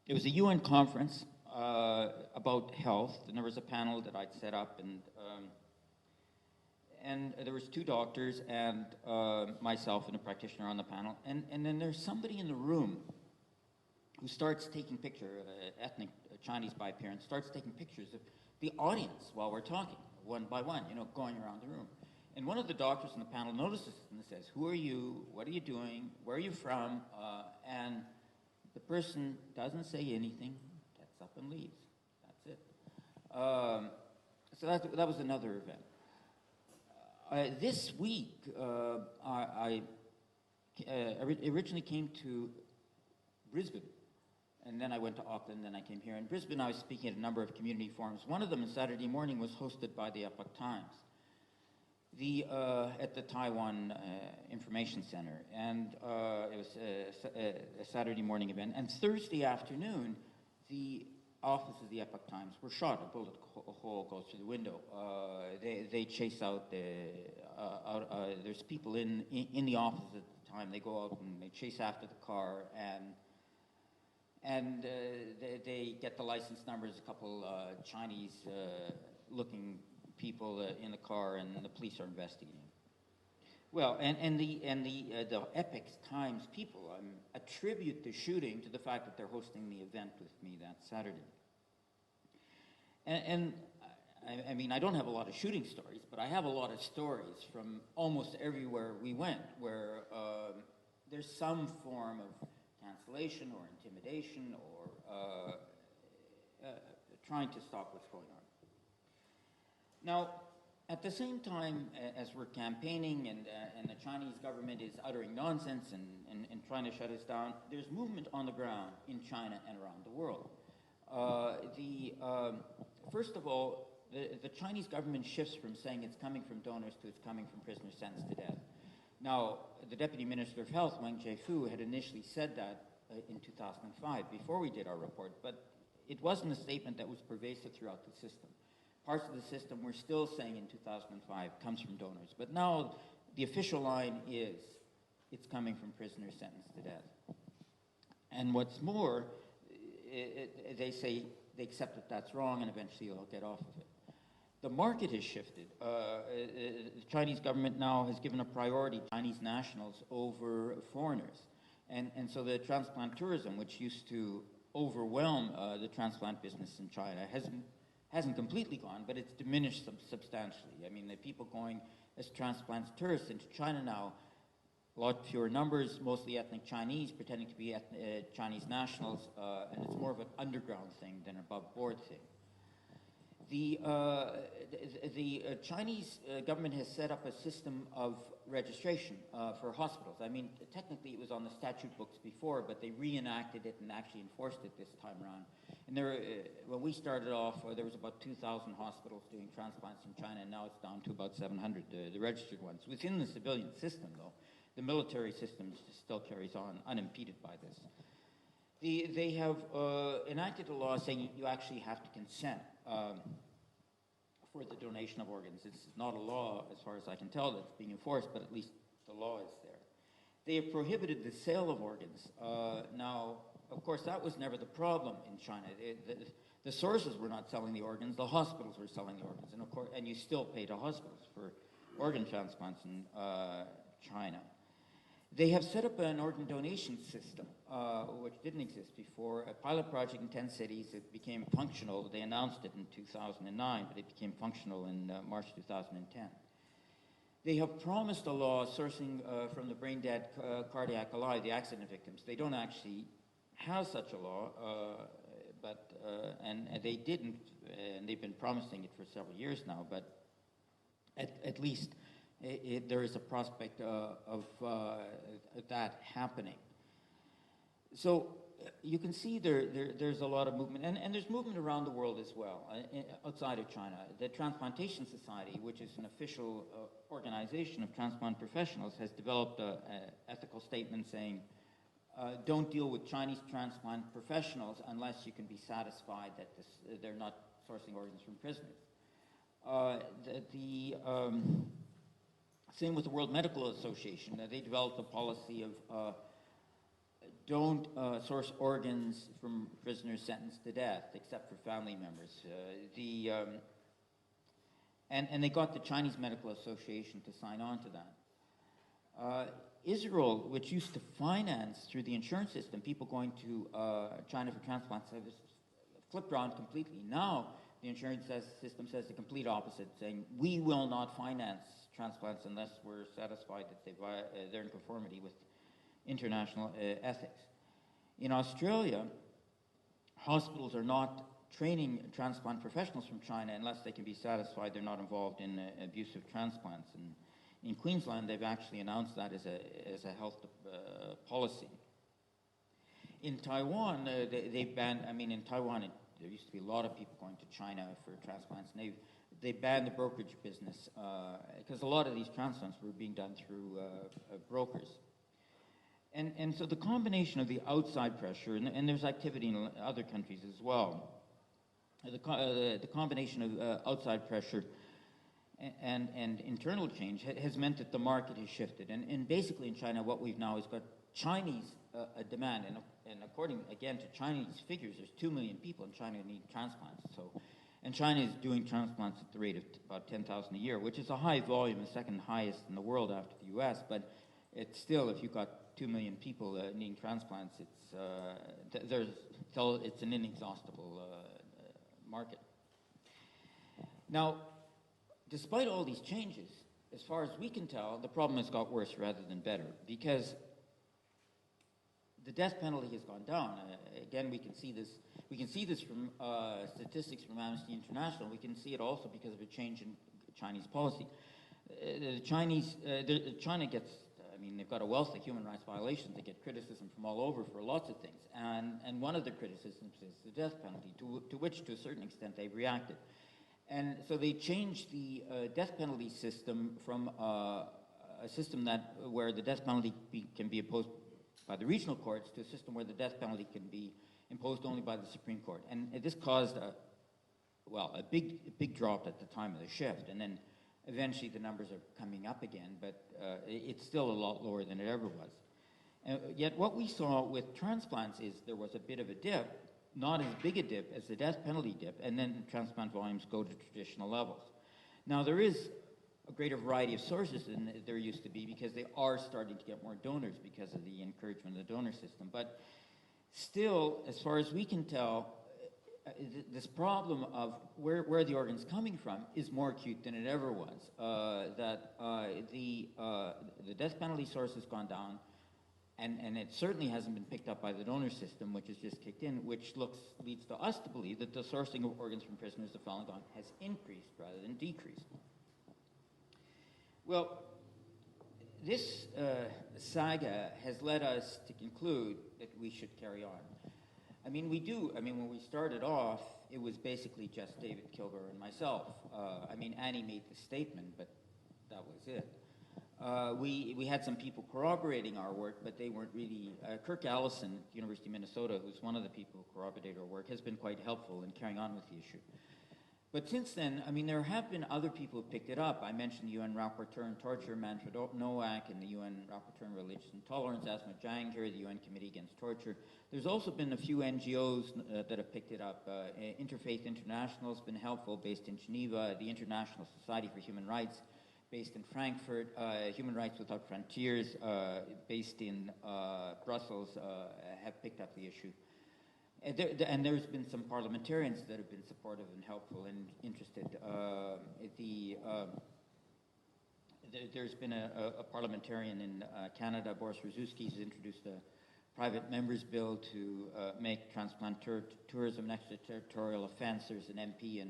It was a UN conference about health, and there was a panel that I'd set up, and there was two doctors and myself and a practitioner on the panel, and then there's somebody in the room who starts taking pictures, ethnic Chinese by appearance, starts taking pictures of the audience while we're talking, one by one, going around the room. And one of the doctors in the panel notices and says, "Who are you? What are you doing? Where are you from?" And the person doesn't say anything, gets up and leaves. That's it. So that was another event. This week, I originally came to Brisbane, and then I went to Auckland, then I came here. In Brisbane, I was speaking at a number of community forums. One of them on Saturday morning was hosted by the Epoch Times at the Taiwan Information Center, and it was a Saturday morning event. And Thursday afternoon, the office of the Epoch Times were shot. A bullet hole goes through the window. They chase out there's people in the office at the time. They go out and they chase after the car, and they get the license numbers. A couple Chinese-looking people in the car, and the police are investigating. Well, and the Epoch Times people attribute the shooting to the fact that they're hosting the event with me that Saturday. And I mean, I don't have a lot of shooting stories, but I have a lot of stories from almost everywhere we went where there's some form of cancellation or intimidation or trying to stop what's going on. Now, at the same time as we're campaigning and the Chinese government is uttering nonsense and trying to shut us down, there's movement on the ground in China and around the world. First of all, the Chinese government shifts from saying it's coming from donors to it's coming from prisoners sentenced to death. Now, the Deputy Minister of Health, Wang Jiefu, had initially said that in 2005, before we did our report, but it wasn't a statement that was pervasive throughout the system. Parts of the system were still saying in 2005 comes from donors, but now the official line is it's coming from prisoners sentenced to death. And what's more, they say they accept that that's wrong, and eventually they'll get off of it. The market has shifted. The Chinese government now has given a priority to Chinese nationals over foreigners. And so the transplant tourism, which used to overwhelm the transplant business in China, hasn't completely gone, but it's diminished substantially. I mean, the people going as transplant tourists into China now a lot fewer numbers, mostly ethnic Chinese, pretending to be Chinese nationals, and it's more of an underground thing than an above-board thing. The Chinese government has set up a system of registration for hospitals. I mean, technically it was on the statute books before, but they reenacted it and actually enforced it this time around. And when we started off, there was about 2,000 hospitals doing transplants in China, and now it's down to about 700, the registered ones. Within the civilian system, though, the military system still carries on unimpeded by this. They have enacted a law saying you actually have to consent for the donation of organs. It's not a law, as far as I can tell, that's being enforced, but at least the law is there. They have prohibited the sale of organs. Now, of course, that was never the problem in China. The sources were not selling the organs, the hospitals were selling the organs, and of course, and you still pay to hospitals for organ transplants in China. They have set up an organ donation system, which didn't exist before, a pilot project in 10 cities. It became functional. They announced it in 2009, but it became functional in March 2010. They have promised a law sourcing from the brain dead, cardiac alive, the accident victims. They don't actually have such a law, and they didn't, and they've been promising it for several years now, but at least there is a prospect of that happening. So you can see there's a lot of movement, and there's movement around the world as well, outside of China. The Transplantation Society, which is an official organization of transplant professionals, has developed an ethical statement saying, don't deal with Chinese transplant professionals unless you can be satisfied that they're not sourcing organs from prisoners. Same with the World Medical Association. They developed a policy of don't source organs from prisoners sentenced to death, except for family members. And they got the Chinese Medical Association to sign on to that. Israel, which used to finance through the insurance system people going to China for transplant services, flipped around completely. Now the insurance system says the complete opposite, saying we will not finance transplants unless we're satisfied that they're in conformity with international ethics. In Australia, hospitals are not training transplant professionals from China unless they can be satisfied they're not involved in abusive transplants. And in Queensland, they've actually announced that as a health policy. In Taiwan, they banned, I mean, in Taiwan, there used to be a lot of people going to China for transplants, and they banned the brokerage business because a lot of these transplants were being done through brokers. And so the combination of the outside pressure, and there's activity in other countries as well, the combination of outside pressure and internal change has meant that the market has shifted. And basically in China, what we've now is got Chinese demand, and according, again, to Chinese figures, there's 2 million people in China who need transplants. And China is doing transplants at the rate of about 10,000 a year, which is a high volume, the second highest in the world after the US, but it's still, if you've got 2 million people needing transplants, it's an inexhaustible market. Now, despite all these changes, as far as we can tell, the problem has got worse rather than better, because the death penalty has gone down. Again, we can see this. We can see this from statistics from Amnesty International. We can see it also because of a change in Chinese policy. China gets, I mean, they've got a wealth of human rights violations. They get criticism from all over for lots of things. And one of the criticisms is the death penalty, to which, to a certain extent, they've reacted. And so they changed the death penalty system from a system where the death penalty can be imposed by the regional courts to a system where the death penalty can be imposed only by the Supreme Court. And this caused a big drop at the time of the shift. And then eventually the numbers are coming up again, but it's still a lot lower than it ever was. Yet what we saw with transplants is there was a bit of a dip, not as big a dip as the death penalty dip, and then transplant volumes go to traditional levels. Now there is a greater variety of sources than there used to be because they are starting to get more donors because of the encouragement of the donor system. But still, as far as we can tell, this problem of where the organ's coming from is more acute than it ever was. The death penalty source has gone down, and it certainly hasn't been picked up by the donor system, which has just kicked in, which leads to us to believe that the sourcing of organs from prisoners of Falun Gong has increased rather than decreased. Well, this saga has led us to conclude that we should carry on. I mean, when we started off, it was basically just David Kilgour and myself. Annie made the statement, but that was it. We had some people corroborating our work, but they weren't really... Kirk Allison, University of Minnesota, who's one of the people who corroborated our work, has been quite helpful in carrying on with the issue. But since then, there have been other people who picked it up. I mentioned the UN Rapporteur on Torture, Manfred Nowak, and the UN Rapporteur on Religious Intolerance, Asma Jahangir, the UN Committee Against Torture. There's also been a few NGOs that have picked it up. Interfaith International has been helpful, based in Geneva. The International Society for Human Rights, based in Frankfurt. Human Rights Without Frontiers, based in Brussels, have picked up the issue. And there's been some parliamentarians that have been supportive and helpful and interested. There's been a parliamentarian in Canada, Boris Rzuski, who's introduced a private member's bill to make transplant tourism an extraterritorial offense. There's an MP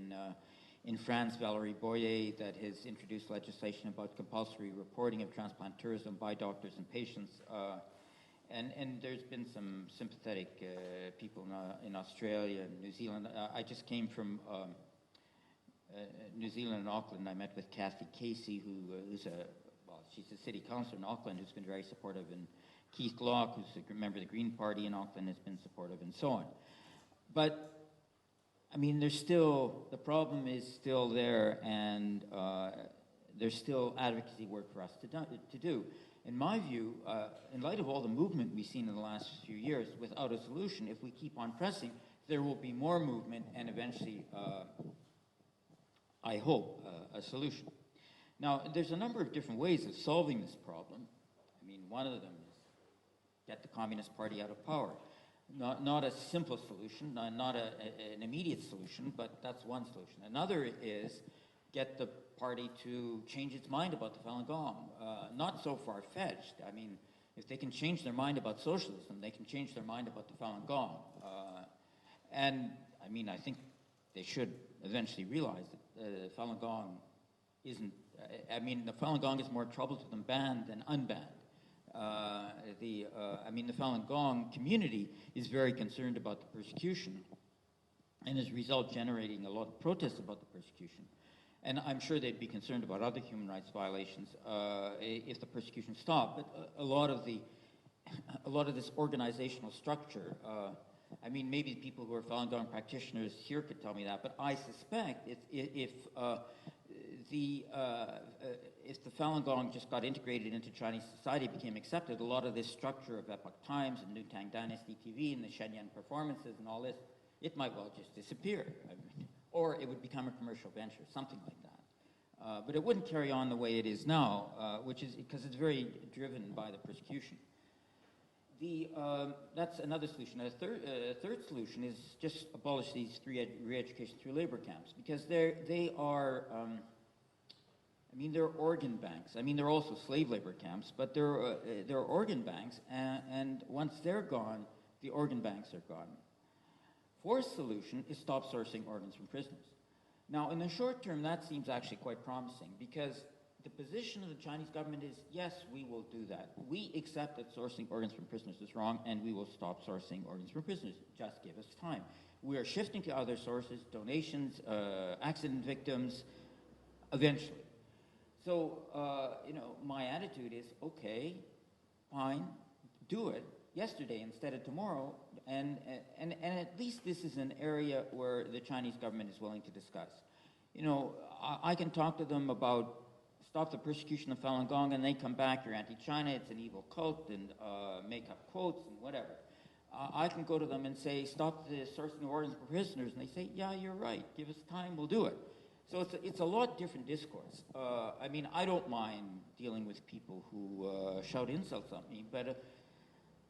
in France, Valérie Boyer, that has introduced legislation about compulsory reporting of transplant tourism by doctors and patients. And there's been some sympathetic people in Australia and New Zealand. I just came from New Zealand and Auckland. I met with Kathy Casey, she's a city councillor in Auckland, who's been very supportive, and Keith Locke, who's a member of the Green Party in Auckland, has been supportive, and so on. But the problem is still there, and there's still advocacy work for us to do. In my view, in light of all the movement we've seen in the last few years, without a solution, if we keep on pressing, there will be more movement and eventually, I hope, a solution. Now, there's a number of different ways of solving this problem. One of them is get the Communist Party out of power. Not a simple solution, not an immediate solution, but that's one solution. Another is get the party to change its mind about the Falun Gong. Not so far-fetched. If they can change their mind about socialism, they can change their mind about the Falun Gong. I think they should eventually realize that Falun Gong isn't... the Falun Gong is more trouble to them banned than unbanned. The Falun Gong community is very concerned about the persecution, and as a result generating a lot of protests about the persecution. And I'm sure they'd be concerned about other human rights violations if the persecution stopped. But a lot of this organizational structure, maybe the people who are Falun Gong practitioners here could tell me that, but I suspect if the Falun Gong just got integrated into Chinese society, became accepted, a lot of this structure of Epoch Times and New Tang Dynasty TV and the Shenyang performances and all this, it might well just disappear. Or it would become a commercial venture, something like that. But it wouldn't carry on the way it is now, which is because it's very driven by the persecution. That's another solution. A third solution is just abolish these re-education through labor camps, because they're organ banks. They're also slave labor camps, but they're organ banks, and once they're gone, the organ banks are gone. Fourth solution is stop sourcing organs from prisoners. Now, in the short term, that seems actually quite promising, because the position of the Chinese government is, yes, we will do that. We accept that sourcing organs from prisoners is wrong, and we will stop sourcing organs from prisoners. Just give us time. We are shifting to other sources, donations, accident victims, eventually. So, my attitude is, okay, fine, do it yesterday instead of tomorrow, and at least this is an area where the Chinese government is willing to discuss. I can talk to them about stop the persecution of Falun Gong, and they come back, you're anti-China, it's an evil cult, and make up quotes and whatever. I can go to them and say, stop the sourcing of organs for prisoners, and they say, yeah, you're right, give us time, we'll do it. So it's a lot different discourse. I don't mind dealing with people who shout insults at me, but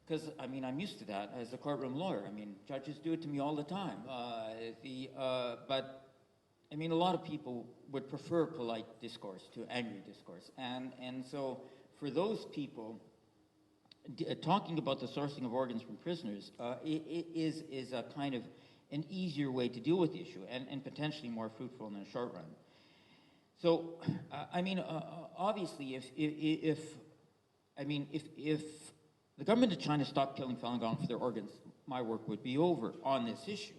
because I mean, I'm used to that as a courtroom lawyer. I mean, judges do it to me all the time. But I mean, a lot of people would prefer polite discourse to angry discourse. And so for those people, talking about the sourcing of organs from prisoners is a kind of an easier way to deal with the issue and potentially more fruitful in the short run. So, I mean, obviously, if the government of China stopped killing Falun Gong for their organs, my work would be over on this issue.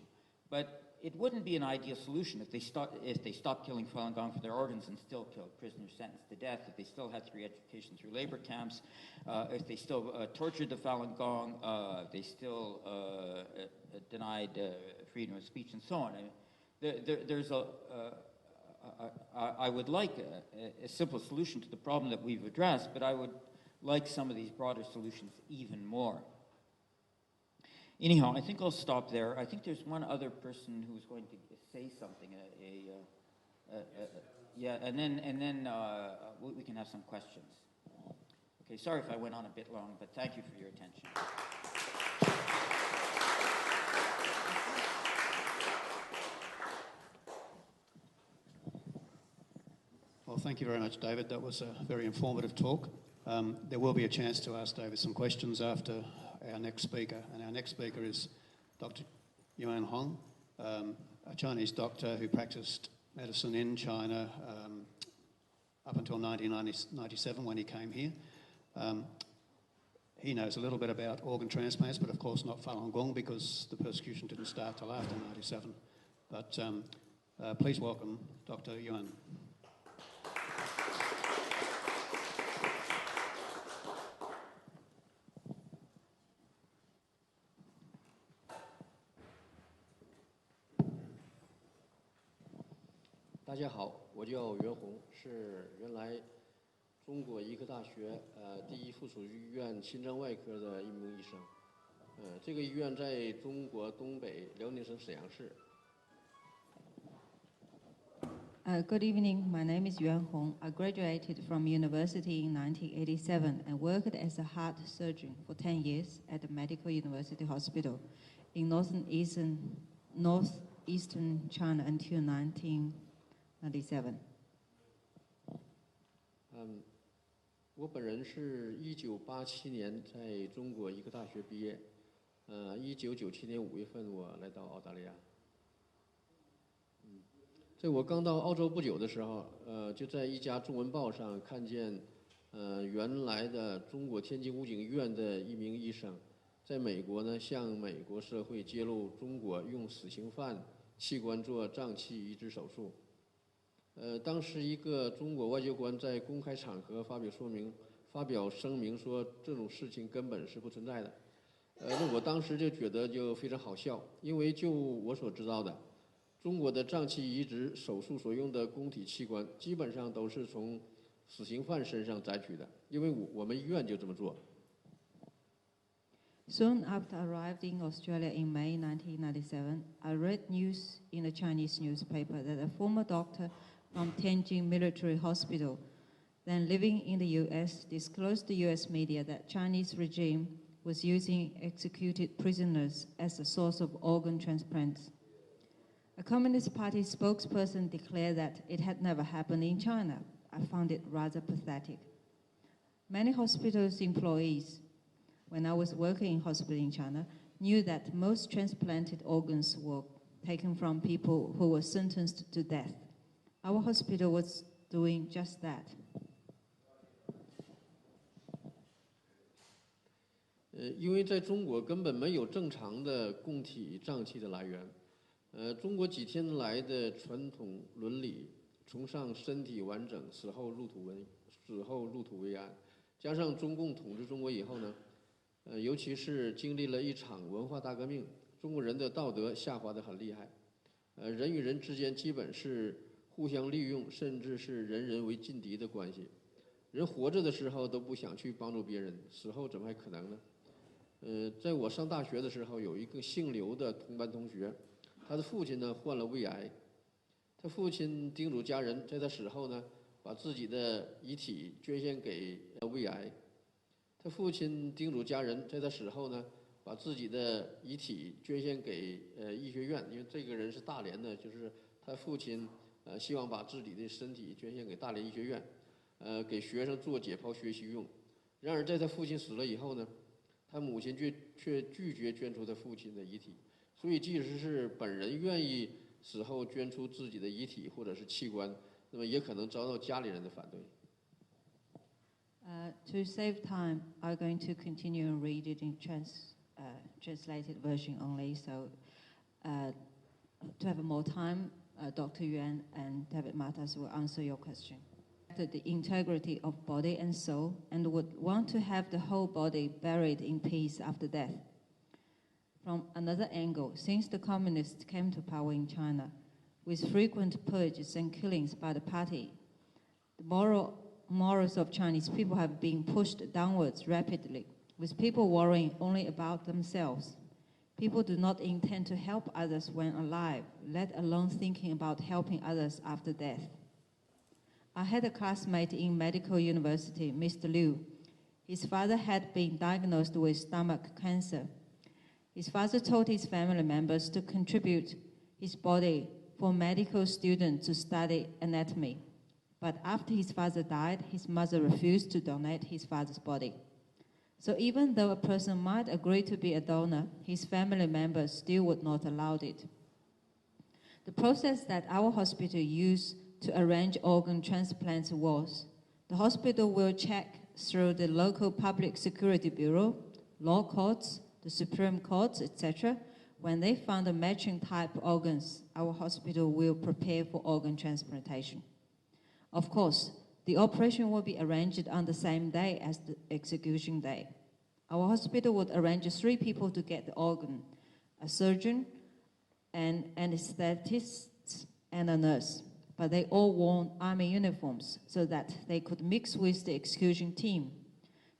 But it wouldn't be an ideal solution if they stopped killing Falun Gong for their organs and still killed prisoners sentenced to death, if they still had free education through labor camps, if they still tortured the Falun Gong, if they still denied freedom of speech and so on. I would like a simple solution to the problem that we've addressed, but I would like some of these broader solutions even more. Anyhow, I think I'll stop there. I think there's one other person who's going to say something. Yeah, and then we can have some questions. Okay, sorry if I went on a bit long, but thank you for your attention. Well, thank you very much, David. That was a very informative talk. There will be a chance to ask David some questions after our next speaker. And our next speaker is Dr. Yuan Hong, a Chinese doctor who practiced medicine in China up until 1997 when he came here. He knows a little bit about organ transplants, but of course not Falun Gong because the persecution didn't start till after 97. But please welcome Dr. Yuan.大家好，我叫袁红，是原来中国医科大学第一附属医院心脏外科的一名医生。这个医院在中国东北辽宁省沈阳市。Good evening. My name is Yuan Hong. I graduated from university in 1987 and worked as a heart surgeon for 10 years at the Medical University Hospital in northeastern China until 1997. 我本人是1987年在中国医科大学毕业，1997年5月份我来到澳大利亚。在我刚到澳洲不久的时候，就在一家中文报上看见，原来的中国天津武警医院的一名医生，在美国呢向美国社会揭露中国用死刑犯器官做脏器移植手术。当时一个中国外交官在公开场合发表声明说这种事情根本是不存在的。那我当时就觉得就非常好笑，因为就我所知道的。中国的脏器移植手术所用的供体器官，基本上都是从死刑犯身上摘取的，因为我们医院就这么做。Soon after arriving in Australia in May 1997, I read news in a Chinese newspaper that a former doctor from Tianjin Military Hospital, then living in the US, disclosed to US media that Chinese regime was using executed prisoners as a source of organ transplants. A Communist Party spokesperson declared that it had never happened in China. I found it rather pathetic. Many hospitals' employees, when I was working in hospital in China, knew that most transplanted organs were taken from people who were sentenced to death. Our hospital was doing just that. 因为在中国根本没有正常的供体脏器的来源。中国几千年来的传统伦理崇尚身体完整，死后入土为安，加上中共统治中国以后呢，尤其是经历了一场文化大革命，中国人的道德下滑得很厉害，人与人之间基本是互相利用，甚至是人人为劲敌的关系。人活着的时候都不想去帮助别人，死后怎么还可能呢？在我上大学的时候，有一个姓刘的同班同学。他的父亲呢患了胃癌，他父亲叮嘱家人在他死后呢，把自己的遗体捐献给胃癌。他父亲叮嘱家人，在他死后呢，把自己的遗体捐献给医学院，因为这个人是大连的，就是他父亲希望把自己的身体捐献给大连医学院，给学生做解剖学习用。然而在他父亲死了以后呢，他母亲却拒绝捐出他父亲的遗体，所以即使是本人愿意死后捐出自己的遗体或者是器官，那么也可能遭到家里人的反对。To save time, I'm going to continue and read it in translated version only. So, to have more time, Dr. Yuan and David Matas will answer your question. The integrity of body and soul, and would want to have the whole body buried in peace after death. From another angle, since the communists came to power in China, with frequent purges and killings by the party, the morals of Chinese people have been pushed downwards rapidly, with people worrying only about themselves. People do not intend to help others when alive, let alone thinking about helping others after death. I had a classmate in medical university, Mr. Liu. His father had been diagnosed with stomach cancer. His father told his family members to contribute his body for medical students to study anatomy. But after his father died, his mother refused to donate his father's body. So even though a person might agree to be a donor, his family members still would not allow it. The process that our hospital used to arrange organ transplants was, the hospital will check through the local public security bureau, law courts, the Supreme Court, etc. When they found a matching type organs, our hospital will prepare for organ transplantation. Of course, the operation will be arranged on the same day as the execution day. Our hospital would arrange 3 people to get the organ, a surgeon, an anesthetist, and a nurse. But they all wore army uniforms so that they could mix with the execution team.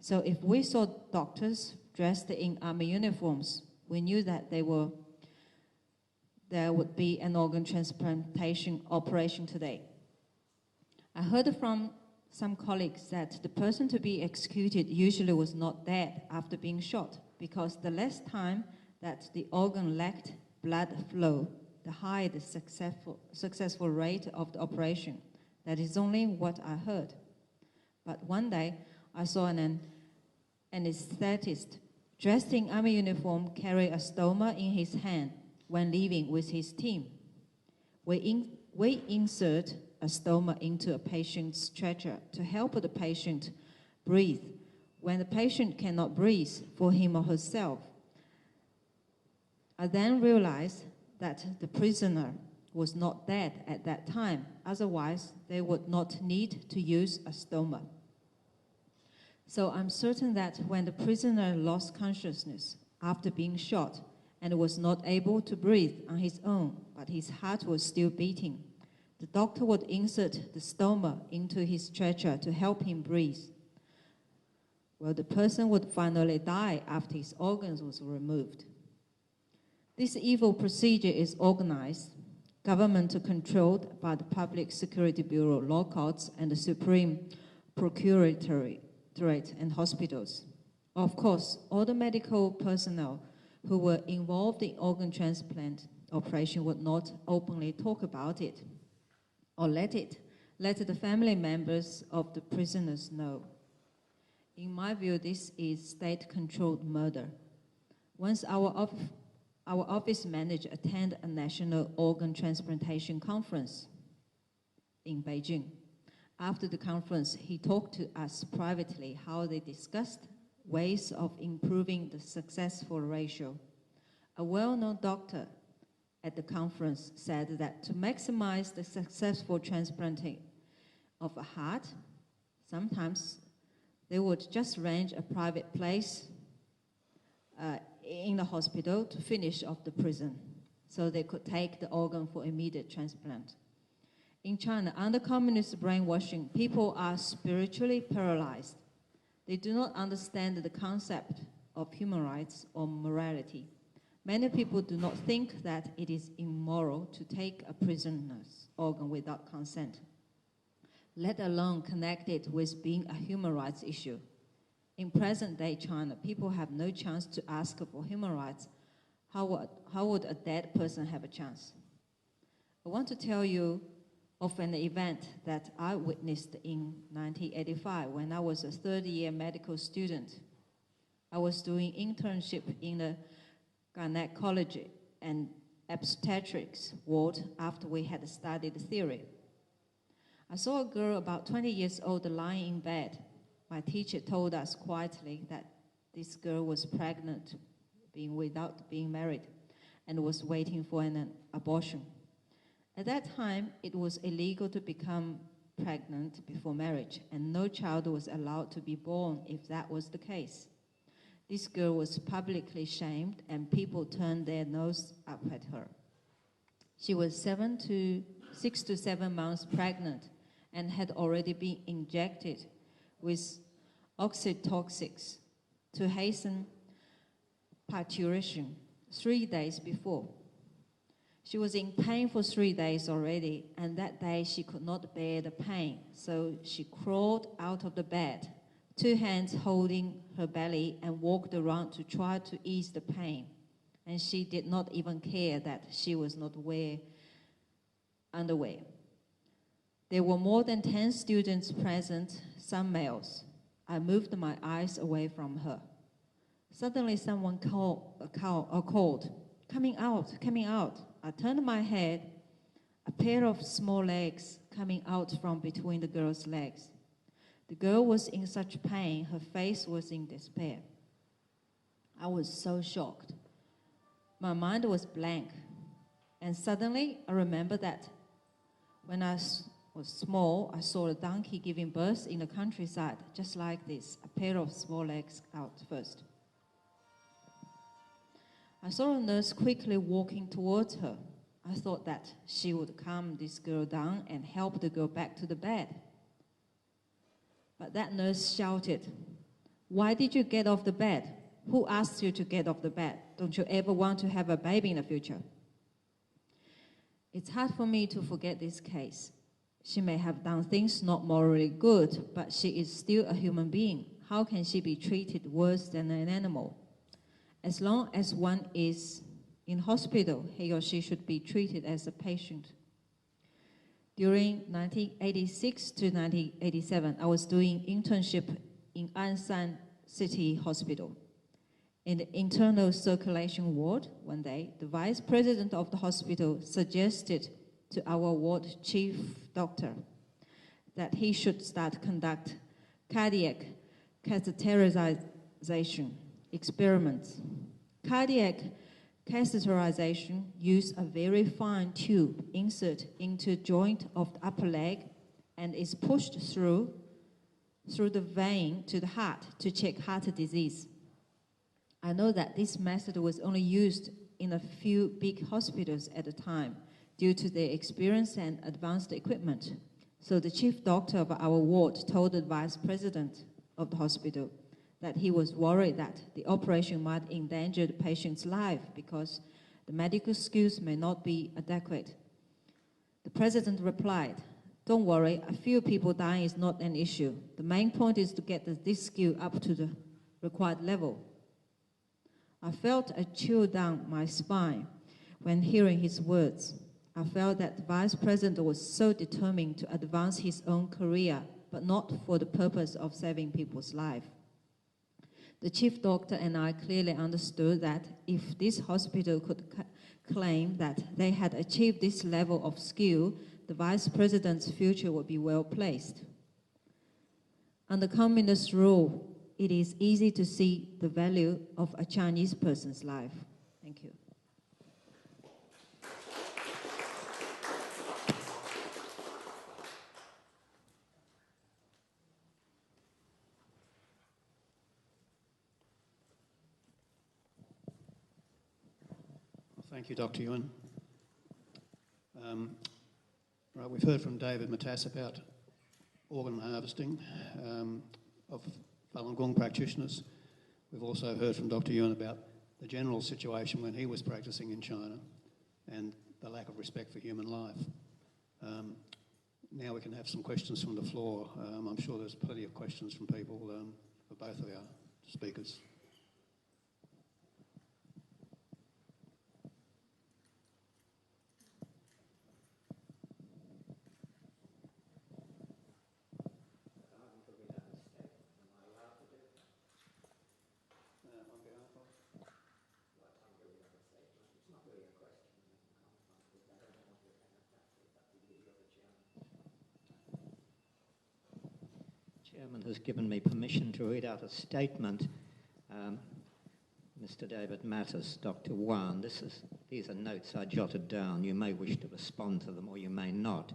So if we saw doctors dressed in army uniforms, we knew that there would be an organ transplantation operation today. I heard from some colleagues that the person to be executed usually was not dead after being shot, because the less time that the organ lacked blood flow, the higher the successful rate of the operation. That is only what I heard. But one day, I saw an anesthetist dressed in army uniform carry a stoma in his hand when leaving with his team. We insert a stoma into a patient's stretcher to help the patient breathe. When the patient cannot breathe for him or herself, I then realized that the prisoner was not dead at that time. Otherwise, they would not need to use a stoma. So I'm certain that when the prisoner lost consciousness after being shot and was not able to breathe on his own, but his heart was still beating, the doctor would insert the stoma into his stretcher to help him breathe. Well, the person would finally die after his organs was removed. This evil procedure is organized, government controlled by the Public Security Bureau, law courts, and the Supreme Procuratorate and hospitals. Of course, all the medical personnel who were involved in organ transplant operation would not openly talk about it or let the family members of the prisoners know. In my view, this is state-controlled murder. Once our office manager attended a national organ transplantation conference in Beijing. After the conference, he talked to us privately how they discussed ways of improving the successful ratio. A well-known doctor at the conference said that to maximize the successful transplanting of a heart, sometimes they would just arrange a private place in the hospital to finish off the prison, so they could take the organ for immediate transplant. In China, under communist brainwashing, people are spiritually paralyzed. They do not understand the concept of human rights or morality. Many people do not think that it is immoral to take a prisoner's organ without consent, let alone connect it with being a human rights issue. In present-day China, people have no chance to ask for human rights. How would a dead person have a chance? I want to tell you of an event that I witnessed in 1985 when I was a third-year medical student. I was doing internship in the gynecology and obstetrics ward after we had studied theory. I saw a girl about 20 years old lying in bed. My teacher told us quietly that this girl was pregnant, without being married, and was waiting for an abortion. At that time, it was illegal to become pregnant before marriage, and no child was allowed to be born if that was the case. This girl was publicly shamed, and people turned their nose up at her. She was 6 to 7 months pregnant and had already been injected with oxytocics to hasten parturition 3 days before. She was in pain for 3 days already, and that day she could not bear the pain, so she crawled out of the bed, 2 hands holding her belly, and walked around to try to ease the pain. And she did not even care that she was not wearing underwear. There were more than 10 students present, some males. I moved my eyes away from her. Suddenly someone called, "Coming out, coming out." I turned my head, a pair of small legs coming out from between the girl's legs. The girl was in such pain, her face was in despair. I was so shocked. My mind was blank. And suddenly I remembered that when I was small, I saw a donkey giving birth in the countryside, just like this, a pair of small legs out first. I saw a nurse quickly walking towards her. I thought that she would calm this girl down and help the girl back to the bed. But that nurse shouted, "Why did you get off the bed? Who asked you to get off the bed? Don't you ever want to have a baby in the future?" It's hard for me to forget this case. She may have done things not morally good, but she is still a human being. How can she be treated worse than an animal? As long as one is in hospital, he or she should be treated as a patient. During 1986 to 1987, I was doing internship in Ansan City Hospital. In the internal circulation ward, one day, the vice president of the hospital suggested to our ward chief doctor that he should conduct cardiac catheterization experiments. Cardiac catheterization uses a very fine tube insert into the joint of the upper leg and is pushed through the vein to the heart to check heart disease. I know that this method was only used in a few big hospitals at the time due to their experience and advanced equipment. So the chief doctor of our ward told the vice president of the hospital that he was worried that the operation might endanger the patient's life because the medical skills may not be adequate. The president replied, "Don't worry, a few people dying is not an issue. The main point is to get this skill up to the required level." I felt a chill down my spine when hearing his words. I felt that the vice president was so determined to advance his own career, but not for the purpose of saving people's lives. The chief doctor and I clearly understood that if this hospital could claim that they had achieved this level of skill, the vice president's future would be well placed. Under communist rule, it is easy to see the value of a Chinese person's life. Thank you. Thank you, Dr. Yuan. Right, we've heard from David Matas about organ harvesting of Falun Gong practitioners. We've also heard from Dr. Yuan about the general situation when he was practicing in China and the lack of respect for human life. Now we can have some questions from the floor. I'm sure there's plenty of questions from people for both of our speakers. Chairman has given me permission to read out a statement. Mr. David Mattis, Dr. Yuan, these are notes I jotted down. You may wish to respond to them or you may not.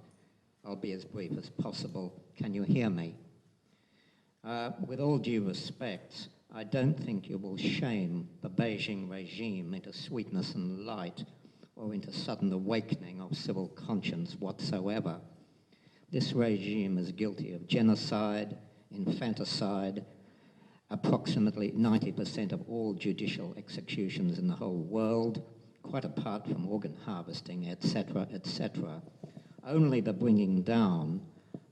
I'll be as brief as possible. Can you hear me? With all due respect, I don't think you will shame the Beijing regime into sweetness and light or into sudden awakening of civil conscience whatsoever. This regime is guilty of genocide, infanticide, approximately 90% of all judicial executions in the whole world, quite apart from organ harvesting, etc., etc. Only the bringing down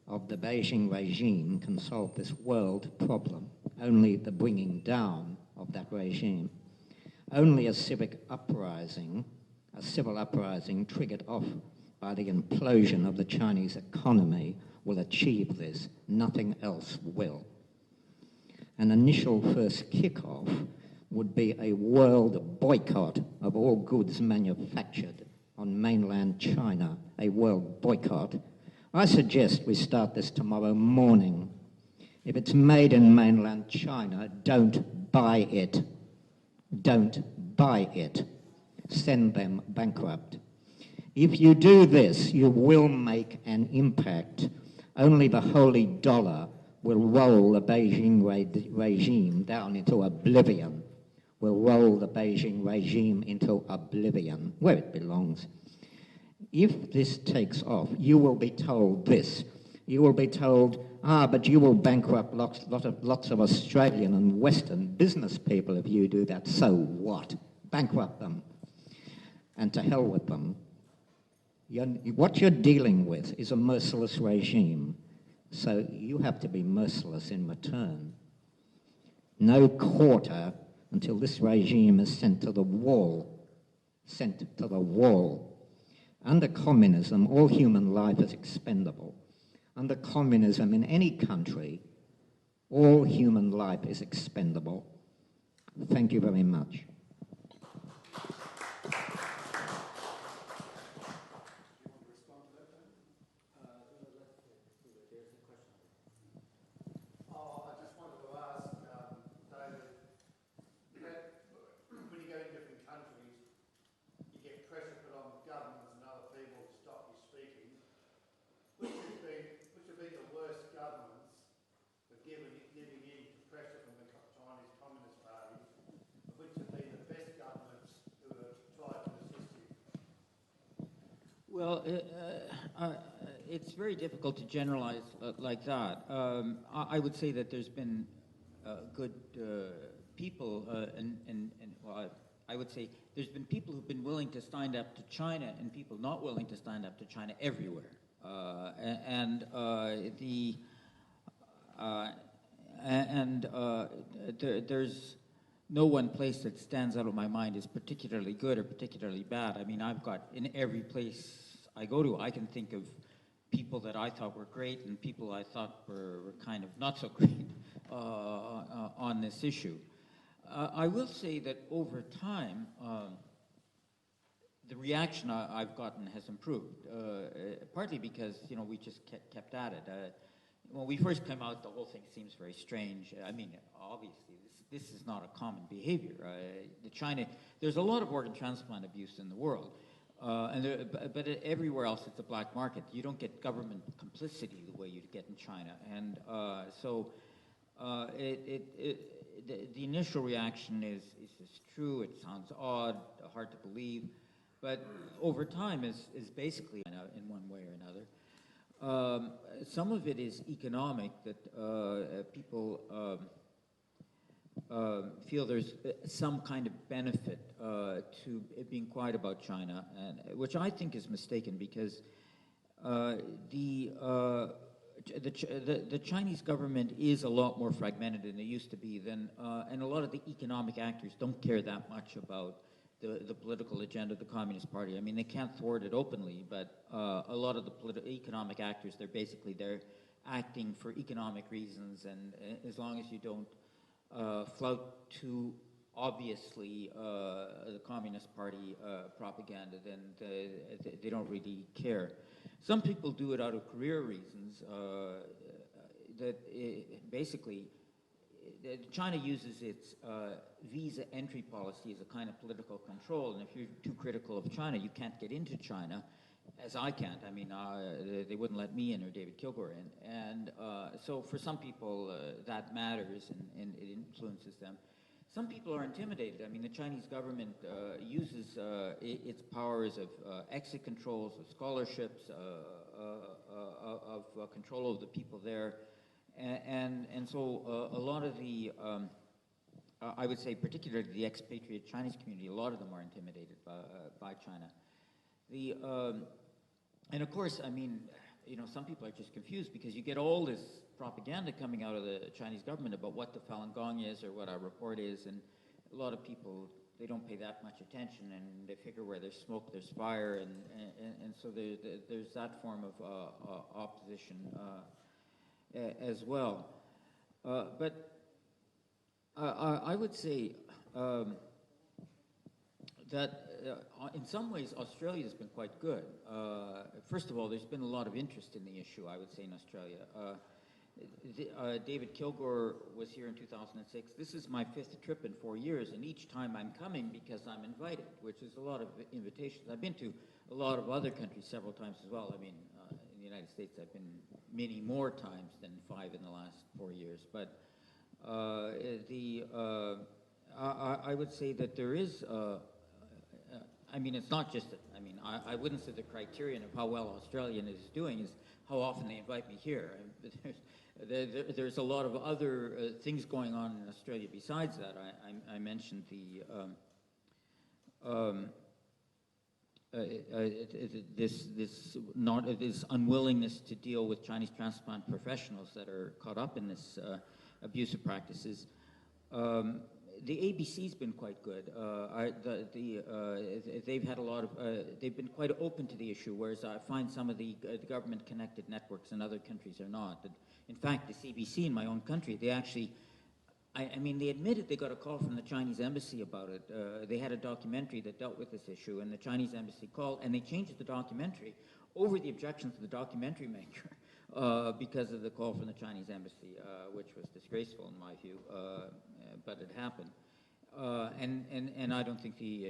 of the Beijing regime can solve this world problem. Only the bringing down of that regime. Only a civic uprising, a civil uprising triggered off by the implosion of the Chinese economy will achieve this. Nothing else will. An initial first kickoff would be a world boycott of all goods manufactured on mainland China, a world boycott. I suggest we start this tomorrow morning. If it's made in mainland China, don't buy it. Don't buy it. Send them bankrupt. If you do this, you will make an impact. Only the holy dollar will roll the Beijing regime down into oblivion, will roll the Beijing regime into oblivion, where it belongs. If this takes off, you will be told this. You will be told, but you will bankrupt lots of Australian and Western business people if you do that. So what? Bankrupt them. And to hell with them. What you're dealing with is a merciless regime. So you have to be merciless in return. No quarter until this regime is sent to the wall. Sent to the wall. Under communism, all human life is expendable. Under communism in any country, all human life is expendable. Thank you very much. Well, it's very difficult to generalize like that. I would say that there's been good people, well, I would say there's been people who've been willing to stand up to China and people not willing to stand up to China everywhere. There's no one place that stands out of my mind as particularly good or particularly bad. I mean, I've got, in every place I go to, I can think of people that I thought were great and people I thought were kind of not so great on this issue. I will say that over time, the reaction I've gotten has improved, partly because, you know, we just kept at it. When we first came out, the whole thing seems very strange. I mean, obviously, this is not a common behavior. There's a lot of organ transplant abuse in the world, but everywhere else it's a black market. You don't get government complicity the way you get in China, and the initial reaction is true. It sounds odd, hard to believe, but over time is basically in one way or another. Some of it is economic, that people feel there's some kind of benefit to being quiet about China, and which I think is mistaken, because the Chinese government is a lot more fragmented than it used to be. And a lot of the economic actors don't care that much about the political agenda of the Communist Party. I mean, they can't thwart it openly, but a lot of the economic actors, they're acting for economic reasons, and as long as you don't flout too obviously the Communist Party propaganda, then they don't really care. Some people do it out of career reasons. Basically, China uses its visa entry policy as a kind of political control, and if you're too critical of China, you can't get into China, as I can't. I mean, they wouldn't let me in or David Kilgour in. And so for some people, that matters and it influences them. Some people are intimidated. I mean, the Chinese government uses its powers of exit controls, of scholarships, of control of the people there. And so a lot of the, I would say particularly the expatriate Chinese community, a lot of them are intimidated by China. And of course, I mean, you know, some people are just confused because you get all this propaganda coming out of the Chinese government about what the Falun Gong is or what our report is, and a lot of people, they don't pay that much attention, and they figure where there's smoke, there's fire, and so there's that form of opposition as well. But I would say that in some ways Australia has been quite good. First of all, there's been a lot of interest in the issue, I would say, in Australia. David Kilgour was here in 2006. This is my 5th trip in 4 years, and each time I'm coming because I'm invited, which is a lot of invitations. I've been to a lot of other countries several times as well. I mean, in the United States, I've been many more times than 5 in the last 4 years. But I would say that there is, I mean, it's not just, I mean, I wouldn't say the criterion of how well Australian is doing is how often they invite me here. There's a lot of other things going on in Australia besides that. I mentioned this unwillingness to deal with Chinese transplant professionals that are caught up in this abusive practices. The ABC's been quite good. They've had a lot of. They've been quite open to the issue, whereas I find some of the government-connected networks in other countries are not. In fact, the CBC in my own country, they actually. I mean, they admitted they got a call from the Chinese embassy about it. They had a documentary that dealt with this issue, and the Chinese embassy called, and they changed the documentary over the objections of the documentary maker because of the call from the Chinese embassy, which was disgraceful in my view, but it happened. And I don't think the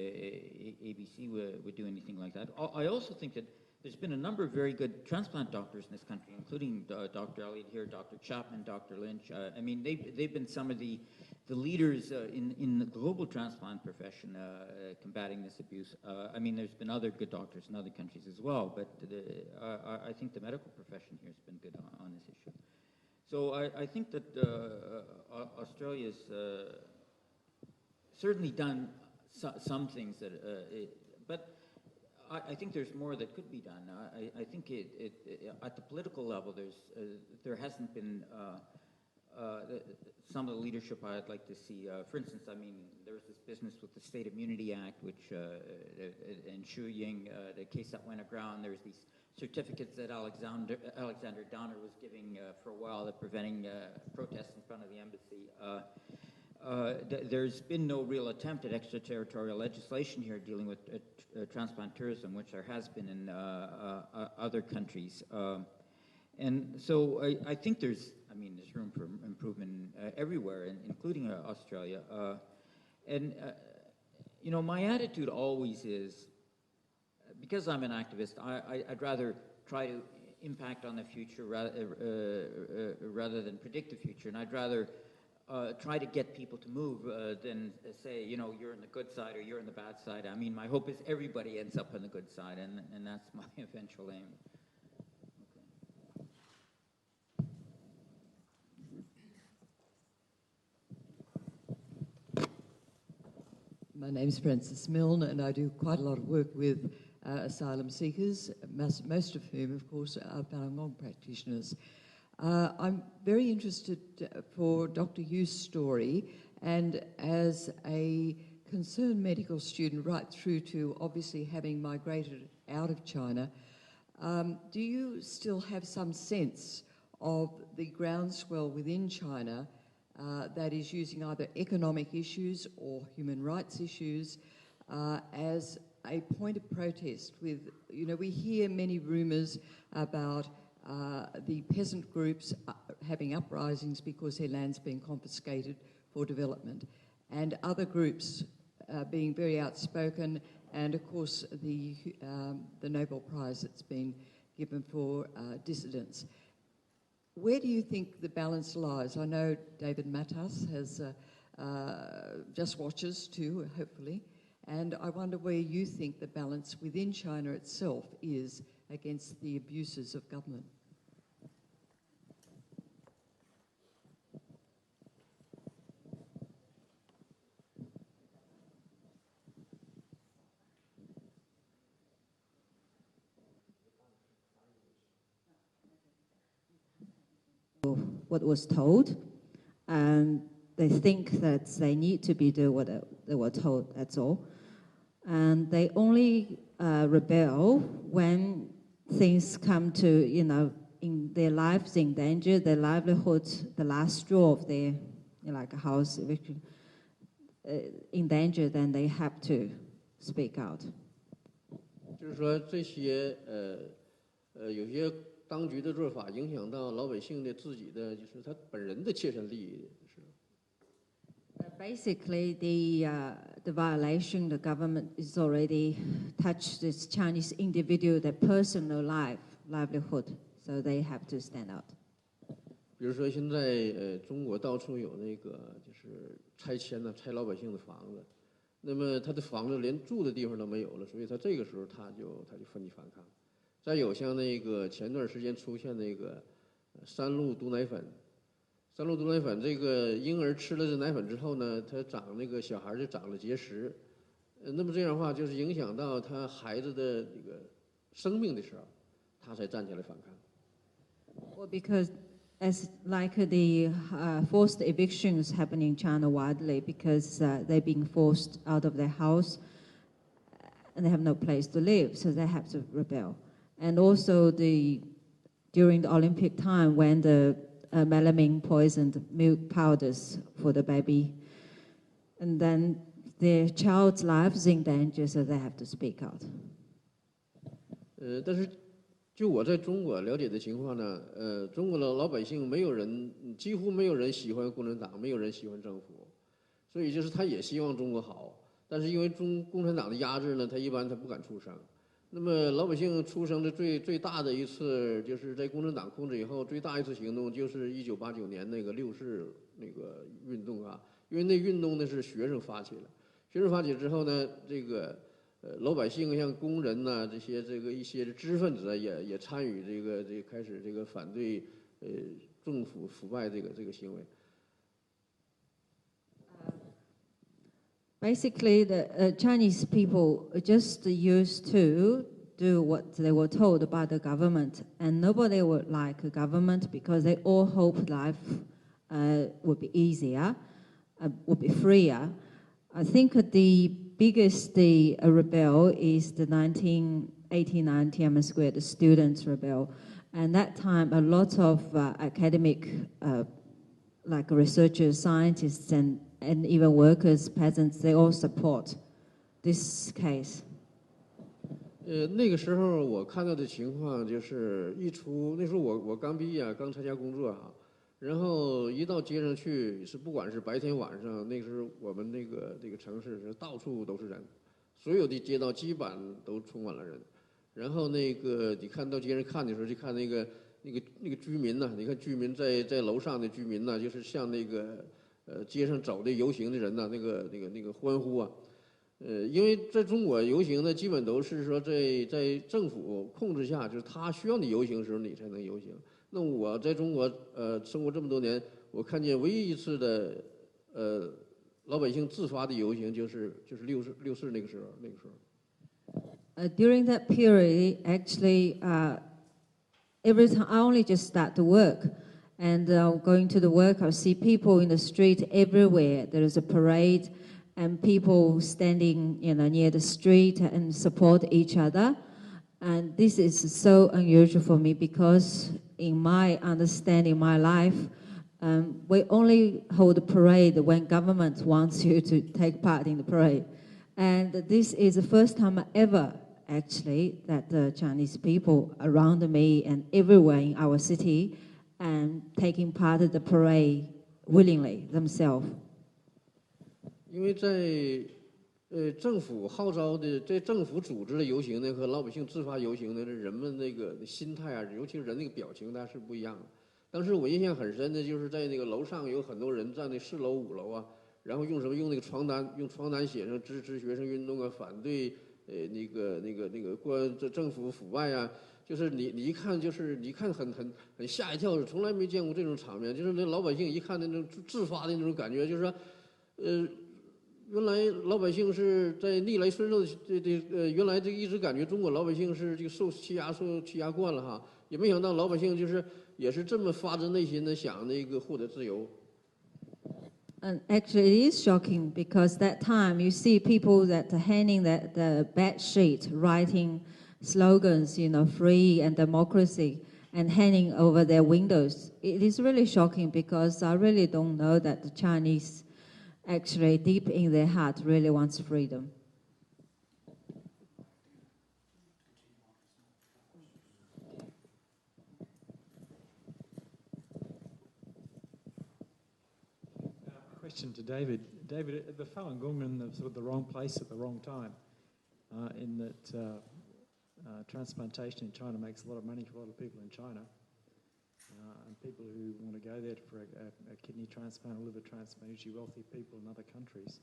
ABC would do anything like that. I also think that there's been a number of very good transplant doctors in this country, including Dr. Elliott here, Dr. Chapman, Dr. Lynch. I mean, they've been some of the leaders in the global transplant profession combating this abuse. I mean, there's been other good doctors in other countries as well, but I think the medical profession here has been good on this issue. So I think that Australia's certainly done some things that, but I think there's more that could be done. I think at the political level, there hasn't been some of the leadership I'd like to see. For instance, I mean, there was this business with the State Immunity Act, which in Shu Ying, the case that went aground. There was these certificates that Alexander Downer was giving for a while that preventing protests in front of the embassy. There's been no real attempt at extraterritorial legislation here dealing with transplant tourism, which there has been in other countries. And so I think there's room for improvement everywhere, including Australia. You know, my attitude always is, because I'm an activist, I'd rather try to impact on the future rather than predict the future, and I'd rather try to get people to move than say, you know, you're on the good side or you're on the bad side. I mean, my hope is everybody ends up on the good side, and that's my eventual aim. My name's Frances Milne, and I do quite a lot of work with asylum seekers, most of whom, of course, are Falun Gong practitioners. I'm very interested for Dr. Yu's story, and as a concerned medical student right through to obviously having migrated out of China, do you still have some sense of the groundswell within China that is using either economic issues or human rights issues as a point of protest with, we hear many rumours about the peasant groups having uprisings because their land's been confiscated for development, and other groups being very outspoken, and of course the Nobel Prize that's been given for dissidents. Where do you think the balance lies? I know David Matas has just watches too, hopefully, and I wonder where you think the balance within China itself is against the abuses of government. What was told, and they think that they need to be do what they were told, that's all. And they only rebel when things come to, in their lives in danger, their livelihood, the last straw of their, like a house eviction, in danger, then they have to speak out. 就是说这些有些当局的做法影响到老百姓的自己的，就是他本人的切身利益。Basically, the violation, the government is already touched this Chinese individual, their personal livelihood, so they have to stand out. 比如说现在中国到处有那个就是拆迁呢，拆老百姓的房子，那么他的房子连住的地方都没有了，所以他这个时候他就奋起反抗。再有像那个前段时间出现那个三鹿毒奶粉，三鹿毒奶粉这个婴儿吃了这奶粉之后呢，他长那个小孩就长了结石，那么这样的话就是影响到他孩子的这个生命的时候，他才站起来反抗。Well, because as like the forced evictions happening in China widely, because they're being forced out of their house and they have no place to live, so they have to rebel. And also during the Olympic time when the melamine poisoned milk powders for the baby, and then their child's life is in danger, so they have to speak out. 但是就我在中国了解的情况呢，中国的老百姓几乎没有人喜欢共产党，没有人喜欢政府，所以就是他也希望中国好，但是因为共产党的压制呢，他一般不敢出声。那么老百姓出生的最大的一次，就是在共产党控制以后最大一次行动，就是1989年那个六四那个运动啊。因为那运动呢是学生发起的，学生发起之后呢，这个老百姓像工人呐、这些一些知识分子也参与开始反对政府腐败这个行为。Basically, the Chinese people just used to do what they were told by the government, and nobody would like a government because they all hoped life would be easier, would be freer. I think the biggest rebel is the 1989 Tiananmen Square, the students' rebel, and that time a lot of academic, like researchers, scientists, and even workers, peasants, they all support this case. 那个时候我看到的情况就是那时候我刚毕业，刚参加工作哈，然后一到街上去，不管是白天晚上，那时候我们这个城市是到处都是人，所有的街道基本都充满了人。然后你看到街上看的时候，就看那个居民呢，你看居民在楼上的居民呢，就是像街上走的游行的人呢，那个欢呼啊，因为在中国游行呢，基本都是说在政府控制下，就是他需要你游行的时候，你才能游行。那我在中国生活这么多年，我看见唯一一次的老百姓自发的游行，就是六四那个时候。During that period, actually, every time I only just start to work, And going to the work, I see people in the street everywhere. There is a parade, and people standing, near the street and support each other. And this is so unusual for me because, in my understanding, my life, we only hold a parade when government wants you to take part in the parade. And this is the first time ever, actually, that the Chinese people around me and everywhere in our city and taking part of the parade willingly themselves. 因为在政府号召的，在政府组织的游行呢，和老百姓自发游行的人们那个心态啊，尤其是人那个表情，它是不一样的。当时我印象很深的，就是在那个楼上有很多人站在4楼、5楼啊，然后用那个床单写上支持学生运动啊，反对那个政府腐败啊。就是你一看就是你看很吓一跳，从来没见过这种场面。就是那老百姓一看那种自发的那种感觉，就是说，原来老百姓是在逆来顺受的，原来这一直感觉中国老百姓是这个受欺压惯了哈，也没想到老百姓也是这么发自内心的想那个获得自由。And actually, it is shocking because that time you see people that are hanging the bed sheet, writing slogans, free and democracy, and hanging over their windows. It is really shocking because I really don't know that the Chinese actually deep in their heart really wants freedom. Question to David. David, the Falun Gong in the sort of the wrong place at the wrong time, in that transplantation in China makes a lot of money for a lot of people in China, and people who want to go there for a kidney transplant or liver transplant, usually wealthy people in other countries.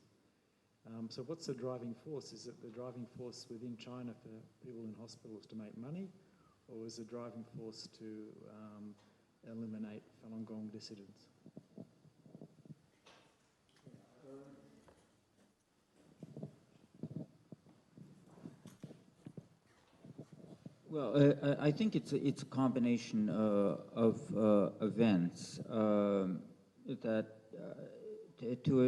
So what's the driving force? Is it the driving force within China for people in hospitals to make money, or is the driving force to eliminate Falun Gong dissidents? Well, I think it's a combination of events that, to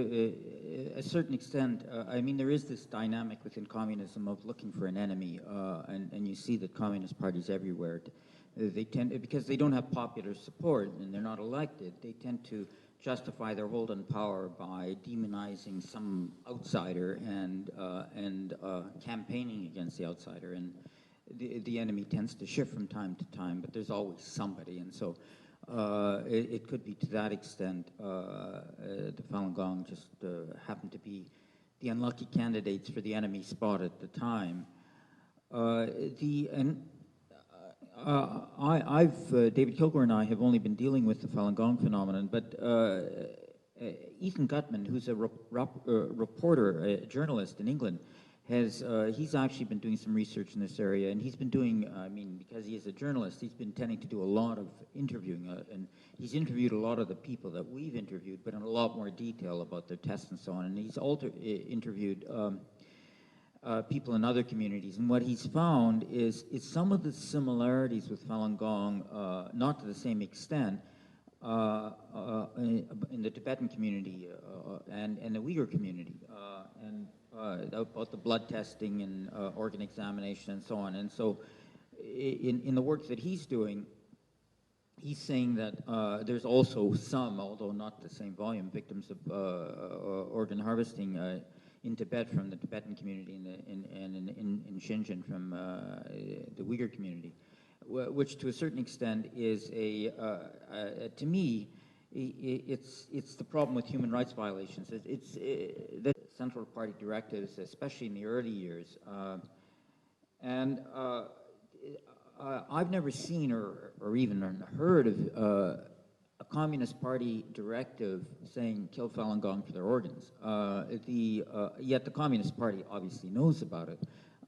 a certain extent, I mean, there is this dynamic within communism of looking for an enemy, and you see that communist parties everywhere, they tend, because they don't have popular support and they're not elected, they tend to justify their hold on power by demonizing some outsider and campaigning against the outsider. And the enemy tends to shift from time to time, but there's always somebody, and so it could be to that extent the Falun Gong just happened to be the unlucky candidates for the enemy spot at the time. David Kilgour and I have only been dealing with the Falun Gong phenomenon, but Ethan Gutman, who's a reporter, a journalist in England, he's actually been doing some research in this area, and he's been doing, because he is a journalist, he's been tending to do a lot of interviewing, and he's interviewed a lot of the people that we've interviewed, but in a lot more detail about their tests and so on, and he's interviewed people in other communities, and what he's found is some of the similarities with Falun Gong, not to the same extent, in the Tibetan community and the Uyghur community, about the blood testing and organ examination and so on. And so in the work that he's doing, he's saying that there's also some, although not the same volume, victims of organ harvesting in Tibet from the Tibetan community and in Xinjiang from the Uyghur community, which to a certain extent is to me, it's the problem with human rights violations. It's the Central Party directives, especially in the early years. I've never seen or even heard of a Communist Party directive saying kill Falun Gong for their organs. Yet the Communist Party obviously knows about it.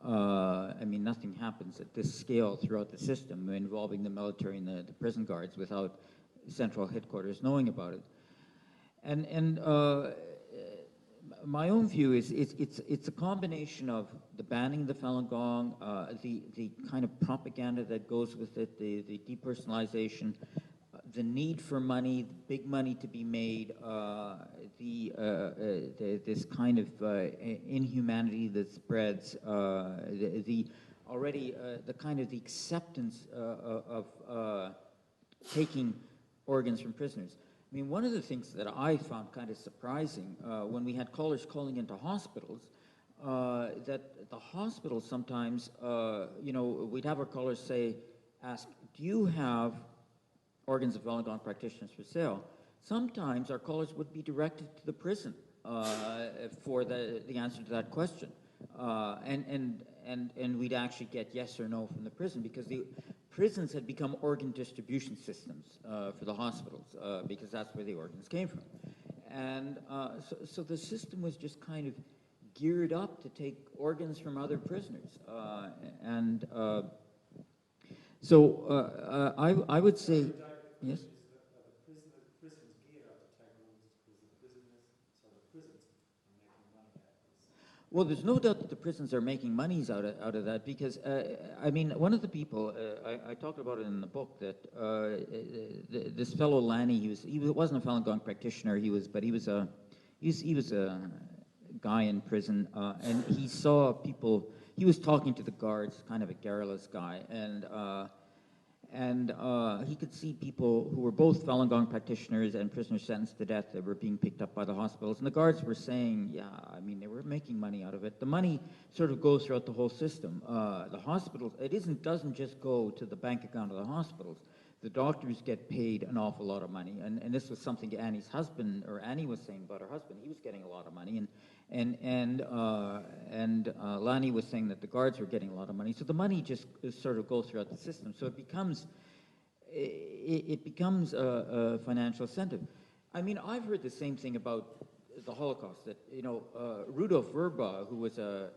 I mean, nothing happens at this scale throughout the system involving the military and the prison guards without central headquarters knowing about it. And my own view is it's a combination of the banning of the Falun Gong, the kind of propaganda that goes with it, the depersonalization, the need for money, big money to be made, this kind of inhumanity that spreads, the kind of the acceptance of taking organs from prisoners. I mean, one of the things that I found kind of surprising when we had callers calling into hospitals, that the hospitals sometimes, we'd have our callers ask, do you have organs of Falun Gong practitioners for sale? Sometimes our callers would be directed to the prison for the answer to that question. And we'd actually get yes or no from the prison, because the prisons had become organ distribution systems for the hospitals, because that's where the organs came from. And so the system was just kind of geared up to take organs from other prisoners. So I would say, yes? Well, there's no doubt that the prisons are making monies out of that, because, I mean, one of the people, I talked about it in the book, that this fellow Lanny, he wasn't a Falun Gong practitioner, he was a guy in prison, and he saw people, he was talking to the guards, kind of a garrulous guy, and he could see people who were both Falun Gong practitioners and prisoners sentenced to death that were being picked up by the hospitals. And the guards were saying, yeah, I mean, they were making money out of it. The money sort of goes throughout the whole system. The hospitals, doesn't just go to the bank account of the hospitals. The doctors get paid an awful lot of money. And this was something Annie was saying about her husband. He was getting a lot of money. And Lani was saying that the guards were getting a lot of money. So the money just sort of goes throughout the system. So it becomes a financial incentive. I mean, I've heard the same thing about the Holocaust, that, Rudolf Verba, who was a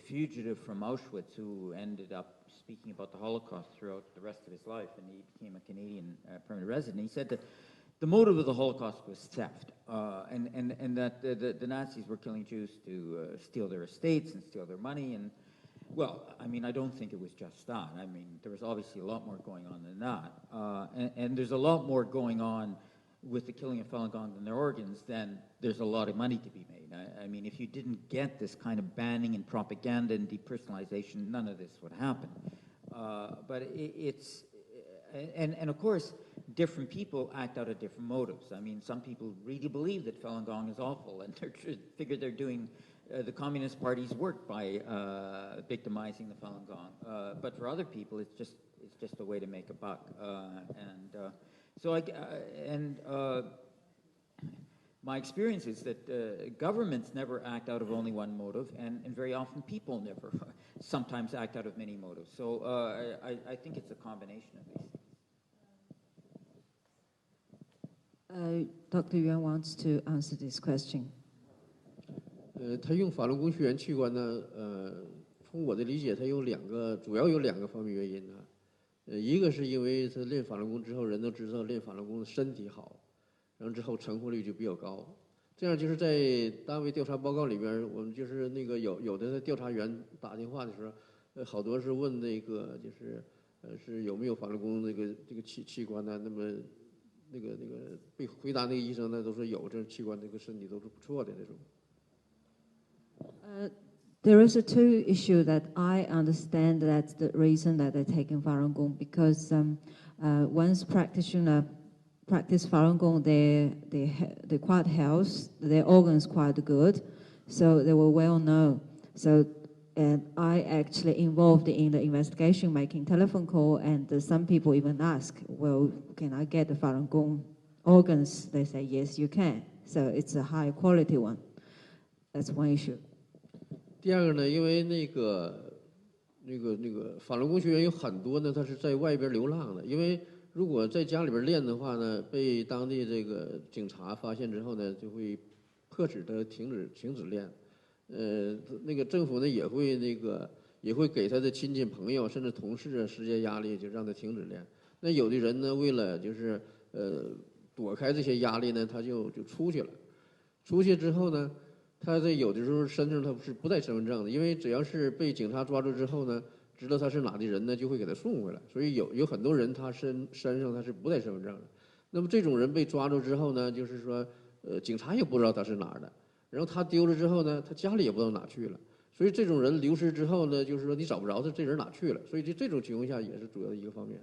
fugitive from Auschwitz, who ended up speaking about the Holocaust throughout the rest of his life, and he became a Canadian permanent resident, he said that the motive of the Holocaust was theft, and that the Nazis were killing Jews to steal their estates and steal their money. And, well, I mean, I don't think it was just that. I mean, there was obviously a lot more going on than that. And there's a lot more going on with the killing of Falun Gong and their organs, then there's a lot of money to be made. I mean, if you didn't get this kind of banning and propaganda and depersonalization, none of this would happen. But and of course, different people act out of different motives. I mean, some people really believe that Falun Gong is awful, and figure they're doing the Communist Party's work by victimizing the Falun Gong. But for other people, it's just a way to make a buck. My experience is that governments never act out of only one motive, and very often people never sometimes act out of many motives. So I think it's a combination of these. Dr. Yuan wants to answer this question. 他用法轮功学员器官呢，从我的理解，它主要有两个方面原因呢。一个是因为他练法轮功之后，人都知道练法轮功的身体好，然后之后成活率就比较高。这样就是在单位调查报告里边，我们就是那个有的调查员打电话的时候，好多是问那个是有没有法轮功这个器官呢？那么那个被回答那个医生呢，都说有，这器官这个身体都是不错的那种。There is a two issue that I understand that's the reason that they're taking Falun Gong, because once practitioner practice Falun Gong, they're quite healthy, their organs quite good, so they were well known. So and I actually involved in the investigation, making telephone call, and some people even ask, well, can I get the Falun Gong organs? They say, yes, you can. So it's a high quality one. That's one issue. 第二个呢，因为那个法轮功学员有很多呢，他是在外边流浪的。因为如果在家里边练的话呢，被当地这个警察发现之后呢，就会迫使他停止练。那个政府呢也会给他的亲戚朋友甚至同事施加压力，就让他停止练。那有的人呢，为了就是躲开这些压力呢，他就出去了。出去之后呢，他在有的时候身上他是不带身份证的，因为只要是被警察抓住之后呢，知道他是哪的人呢，就会给他送回来。所以有很多人他身上他是不带身份证的。那么这种人被抓住之后呢，就是说，警察也不知道他是哪儿的，然后他丢了之后呢，他家里也不知道哪去了。所以这种人流失之后呢，就是说你找不着他这人哪去了。所以这种情况下也是主要的一个方面。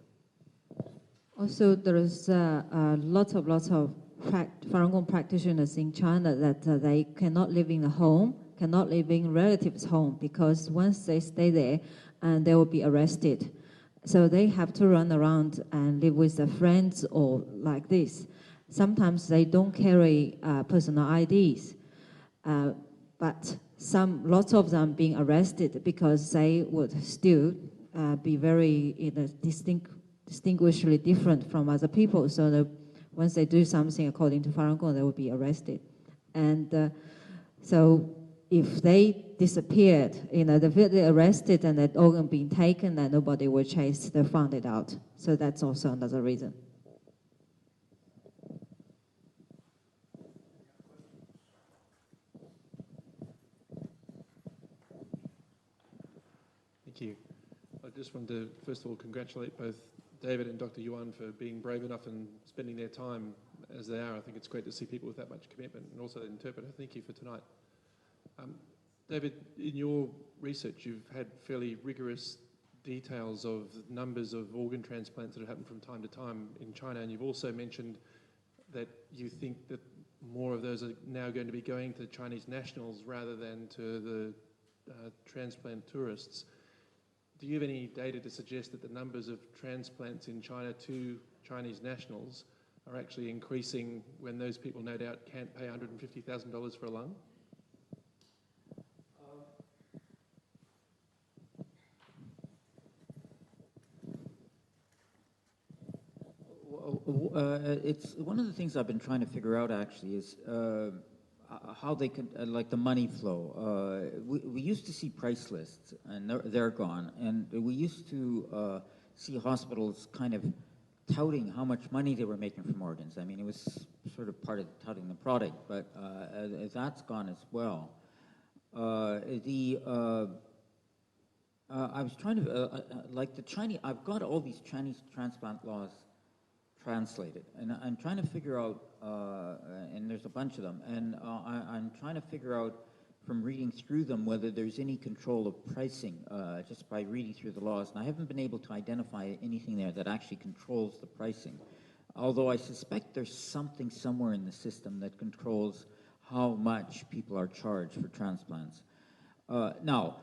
Also, there is lots of Falun Gong practitioners in China that they cannot live in a home, cannot live in relatives' home, because once they stay there, and they will be arrested. So they have to run around and live with their friends or like this. Sometimes they don't carry personal IDs, but lots of them being arrested because they would still be very distinguishedly different from other people. So once they do something according to Falun Gong, they will be arrested. And so if they disappeared, they're arrested and that organ being taken, and nobody will chase, they found it out. So that's also another reason. Thank you. I just wanted to, first of all, congratulate both David and Dr. Yuan for being brave enough and spending their time as they are. I think it's great to see people with that much commitment, and also the interpreter. Thank you for tonight. David, in your research, you've had fairly rigorous details of numbers of organ transplants that have happened from time to time in China, and you've also mentioned that you think that more of those are now going to be going to Chinese nationals rather than to the transplant tourists. Do you have any data to suggest that the numbers of transplants in China to Chinese nationals are actually increasing when those people no doubt can't pay $150,000 for a lung? It's one of the things I've been trying to figure out actually is how they can, like the money flow. We used to see price lists, and they're gone. And we used to see hospitals kind of touting how much money they were making from organs. I mean, it was sort of part of touting the product, but that's gone as well. I was trying to, like the Chinese, I've got all these Chinese transplant laws translated, and I'm trying to figure out, and there's a bunch of them, and I'm trying to figure out from reading through them whether there's any control of pricing just by reading through the laws, and I haven't been able to identify anything there that actually controls the pricing, although I suspect there's something somewhere in the system that controls how much people are charged for transplants. Now,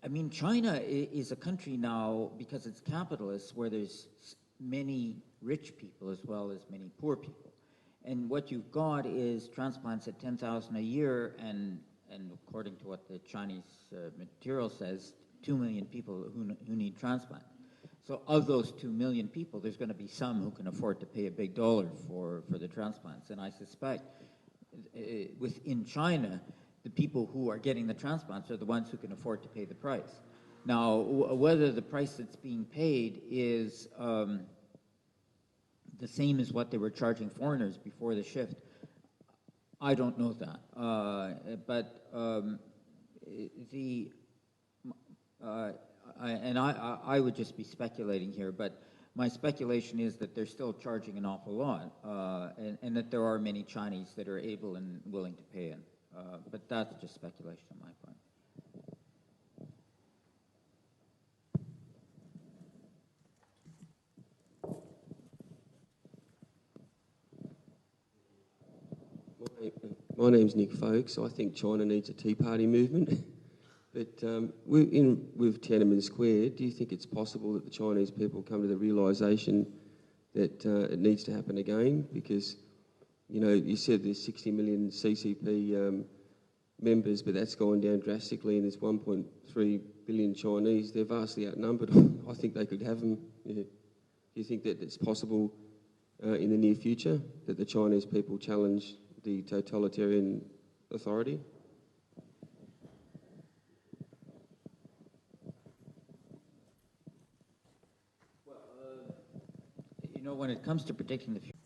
I mean, China is a country now, because it's capitalist, where there's many rich people as well as many poor people. And what you've got is transplants at 10,000 a year, and according to what the Chinese material says, 2 million people who need transplant. So of those 2 million people, there's going to be some who can afford to pay a big dollar for the transplants. And I suspect within China, the people who are getting the transplants are the ones who can afford to pay the price. Now, whether the price that's being paid is the same as what they were charging foreigners before the shift, I don't know that. I would just be speculating here, but my speculation is that they're still charging an awful lot, and that there are many Chinese that are able and willing to pay it. But that's just speculation on my part. My name's Nick Folkes. I think China needs a Tea Party movement. But with Tiananmen Square, do you think it's possible that the Chinese people come to the realisation that it needs to happen again? Because, you know, you said there's 60 million CCP members, but that's gone down drastically, and there's 1.3 billion Chinese. They're vastly outnumbered. I think they could have them. Yeah. Do you think that it's possible in the near future that the Chinese people challenge the totalitarian authority? Well, you know, when it comes to predicting the future,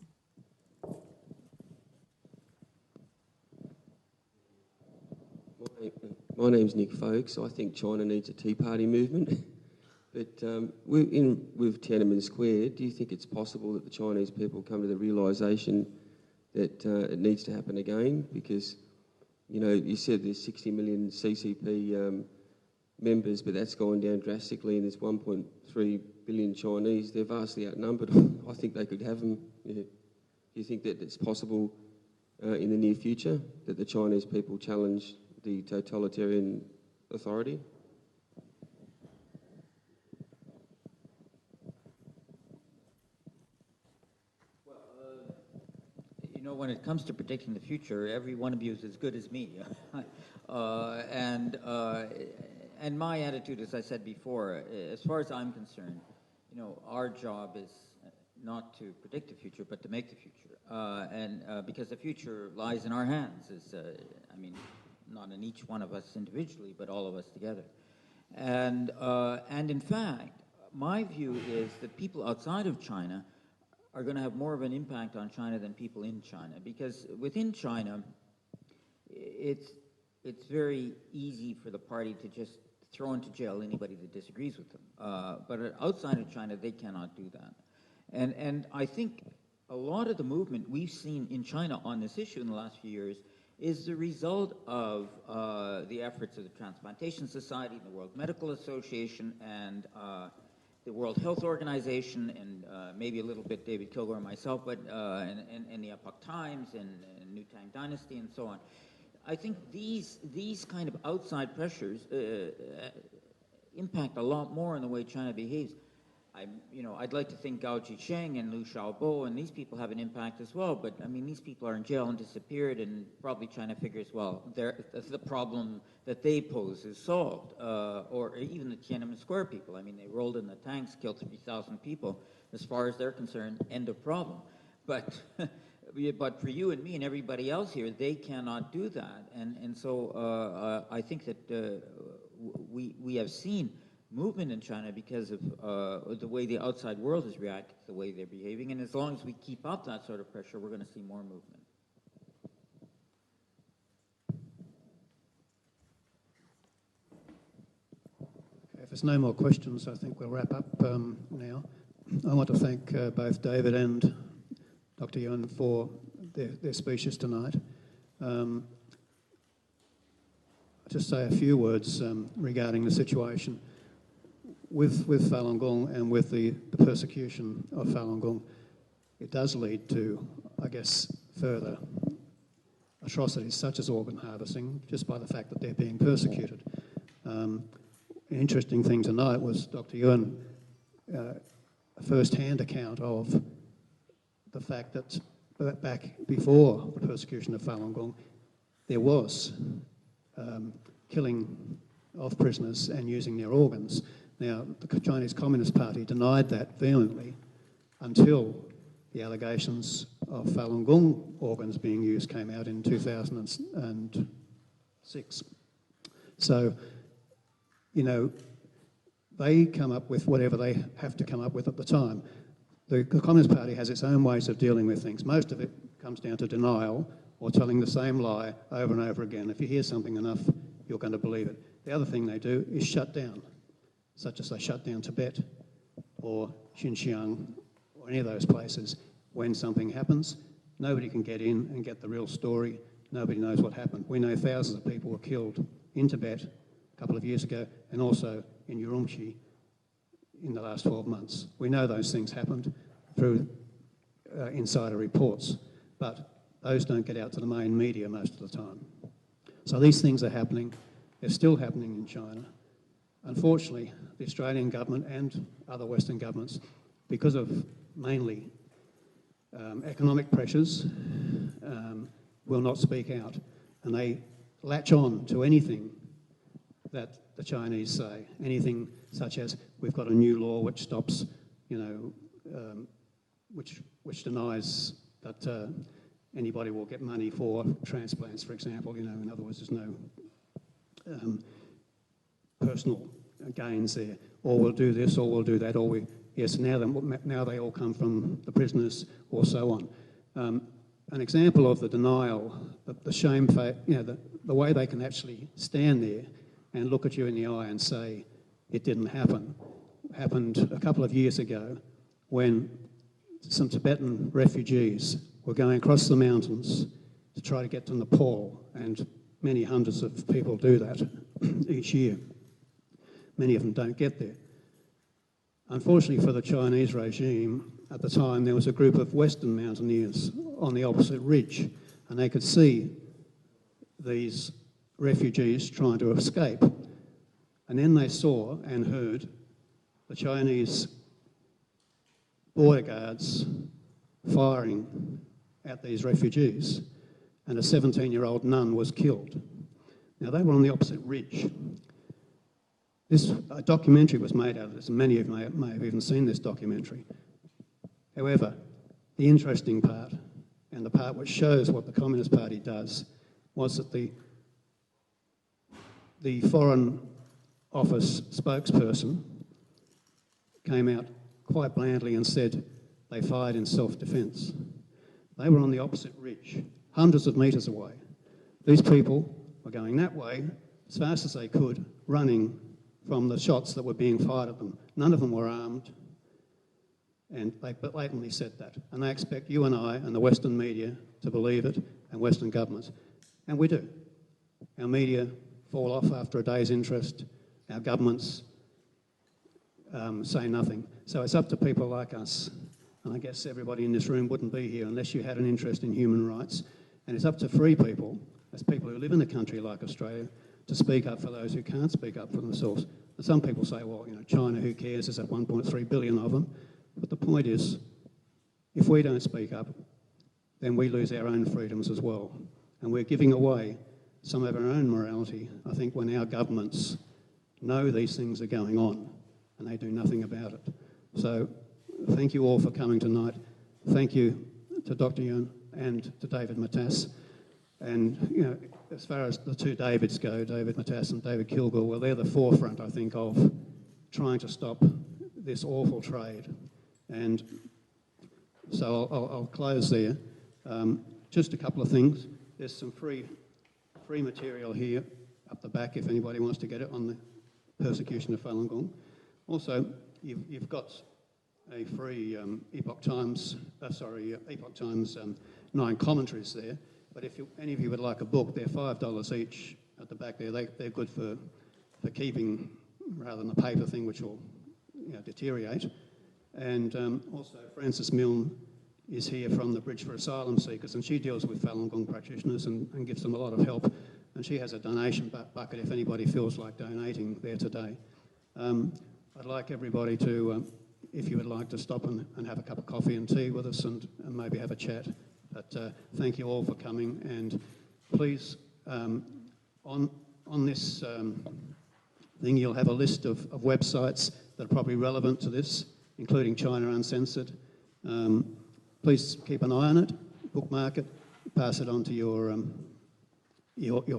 My name's Nick Folkes. I think China needs a Tea Party movement. But with Tiananmen Square, do you think it's possible that the Chinese people come to the realisation that it needs to happen again? Because, you know, you said there's 60 million CCP members, but that's gone down drastically, and there's 1.3 billion Chinese. They're vastly outnumbered. I think they could have them. Yeah. Do you think that it's possible in the near future that the Chinese people challenge the totalitarian authority? You know, when it comes to predicting the future, every one of you is as good as me. And my attitude, as I said before, as far as I'm concerned, you know, our job is not to predict the future, but to make the future. Because the future lies in our hands, I mean, not in each one of us individually, but all of us together. And in fact, my view is that people outside of China are going to have more of an impact on China than people in China, because within China, it's very easy for the party to just throw into jail anybody that disagrees with them. But outside of China, they cannot do that. And I think a lot of the movement we've seen in China on this issue in the last few years is the result of the efforts of the Transplantation Society, the World Medical Association, and the World Health Organization, and maybe a little bit David Kilgour and myself, but and the Epoch Times and New Tang Dynasty and so on. I think these kind of outside pressures impact a lot more in the way China behaves. I'd like to think Gao Zhisheng and Liu Xiaobo and these people have an impact as well, but I mean, these people are in jail and disappeared, and probably China figures, well, the problem that they pose is solved. Or even the Tiananmen Square people. I mean, they rolled in the tanks, killed 3,000 people. As far as they're concerned, end of problem. But for you and me and everybody else here, they cannot do that. And so I think that we have seen movement in China because of the way the outside world has reacted to the way they're behaving. And as long as we keep up that sort of pressure, we're going to see more movement. Okay, if there's no more questions, I think we'll wrap up now. I want to thank both David and Dr. Yuan for their speeches tonight. I'll just say a few words regarding the situation. With Falun Gong and with the persecution of Falun Gong, it does lead to, I guess, further atrocities such as organ harvesting, just by the fact that they're being persecuted. An interesting thing tonight was Dr. Yuan, a first-hand account of the fact that back before the persecution of Falun Gong, there was killing of prisoners and using their organs. Now, the Chinese Communist Party denied that vehemently until the allegations of Falun Gong organs being used came out in 2006. So, you know, they come up with whatever they have to come up with at the time. The Communist Party has its own ways of dealing with things. Most of it comes down to denial or telling the same lie over and over again. If you hear something enough, you're going to believe it. The other thing they do is shut down, such as they shut down Tibet or Xinjiang or any of those places. When something happens, nobody can get in and get the real story. Nobody knows what happened. We know thousands of people were killed in Tibet a couple of years ago and also in Urumqi in the last 12 months. We know those things happened through insider reports, but those don't get out to the main media most of the time. So these things are happening. They're still happening in China. Unfortunately, the Australian government and other Western governments, because of mainly economic pressures, will not speak out, and they latch on to anything that the Chinese say, anything such as we've got a new law which stops, which denies that anybody will get money for transplants, for example. In other words, there's no personal gains there, or we'll do this, or we'll do that, or now they all come from the prisoners, or so on. An example of the denial, the shame, the way they can actually stand there and look at you in the eye and say it didn't happen, happened a couple of years ago when some Tibetan refugees were going across the mountains to try to get to Nepal, and many hundreds of people do that each year. Many of them don't get there. Unfortunately for the Chinese regime, at the time there was a group of Western mountaineers on the opposite ridge, and they could see these refugees trying to escape. And then they saw and heard the Chinese border guards firing at these refugees, and a 17-year-old nun was killed. Now, they were on the opposite ridge. A documentary was made out of this, and many of you may have even seen this documentary. However, the interesting part, and the part which shows what the Communist Party does, was that the Foreign Office spokesperson came out quite blandly and said they fired in self-defence. They were on the opposite ridge, hundreds of metres away. These people were going that way as fast as they could, running from the shots that were being fired at them. None of them were armed, and they blatantly said that. And they expect you and I and the Western media to believe it, and Western governments. And we do. Our media fall off after a day's interest. Our governments say nothing. So it's up to people like us, and I guess everybody in this room wouldn't be here unless you had an interest in human rights. And it's up to free people, as people who live in a country like Australia, to speak up for those who can't speak up for themselves. And some people say, well, you know, China, who cares? There's 1.3 billion of them. But the point is, if we don't speak up, then we lose our own freedoms as well. And we're giving away some of our own morality, I think, when our governments know these things are going on and they do nothing about it. So thank you all for coming tonight. Thank you to Dr. Yuan and to David Matas. And, you know, as far as the two Davids go, David Matas and David Kilgour, well, they're the forefront, I think, of trying to stop this awful trade. And so I'll close there. Just a couple of things. There's some free material here up the back if anybody wants to get it on the persecution of Falun Gong. Also, you've got a free Epoch Times 9 commentaries there. But if any of you would like a book, they're $5 each at the back there. They're good for keeping rather than the paper thing, which will, you know, deteriorate. And also Frances Milne is here from the Bridge for Asylum Seekers, and she deals with Falun Gong practitioners and gives them a lot of help. And she has a donation bucket if anybody feels like donating there today. I'd like everybody to, if you would like to stop and have a cup of coffee and tea with us and maybe have a chat. But thank you all for coming, and please, on this thing you'll have a list of websites that are probably relevant to this, including China Uncensored. Please keep an eye on it, bookmark it, pass it on to your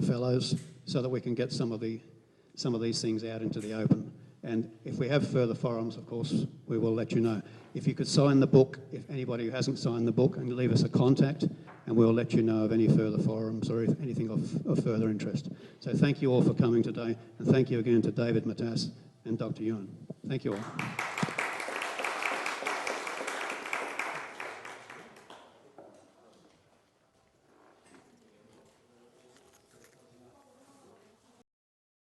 fellows, so that we can get some of these things out into the open. And if we have further forums, of course, we will let you know. If you could sign the book, if anybody who hasn't signed the book, and leave us a contact, and we'll let you know of any further forums or if anything of further interest. So thank you all for coming today, and thank you again to David Matas and Dr. Yuan. Thank you all.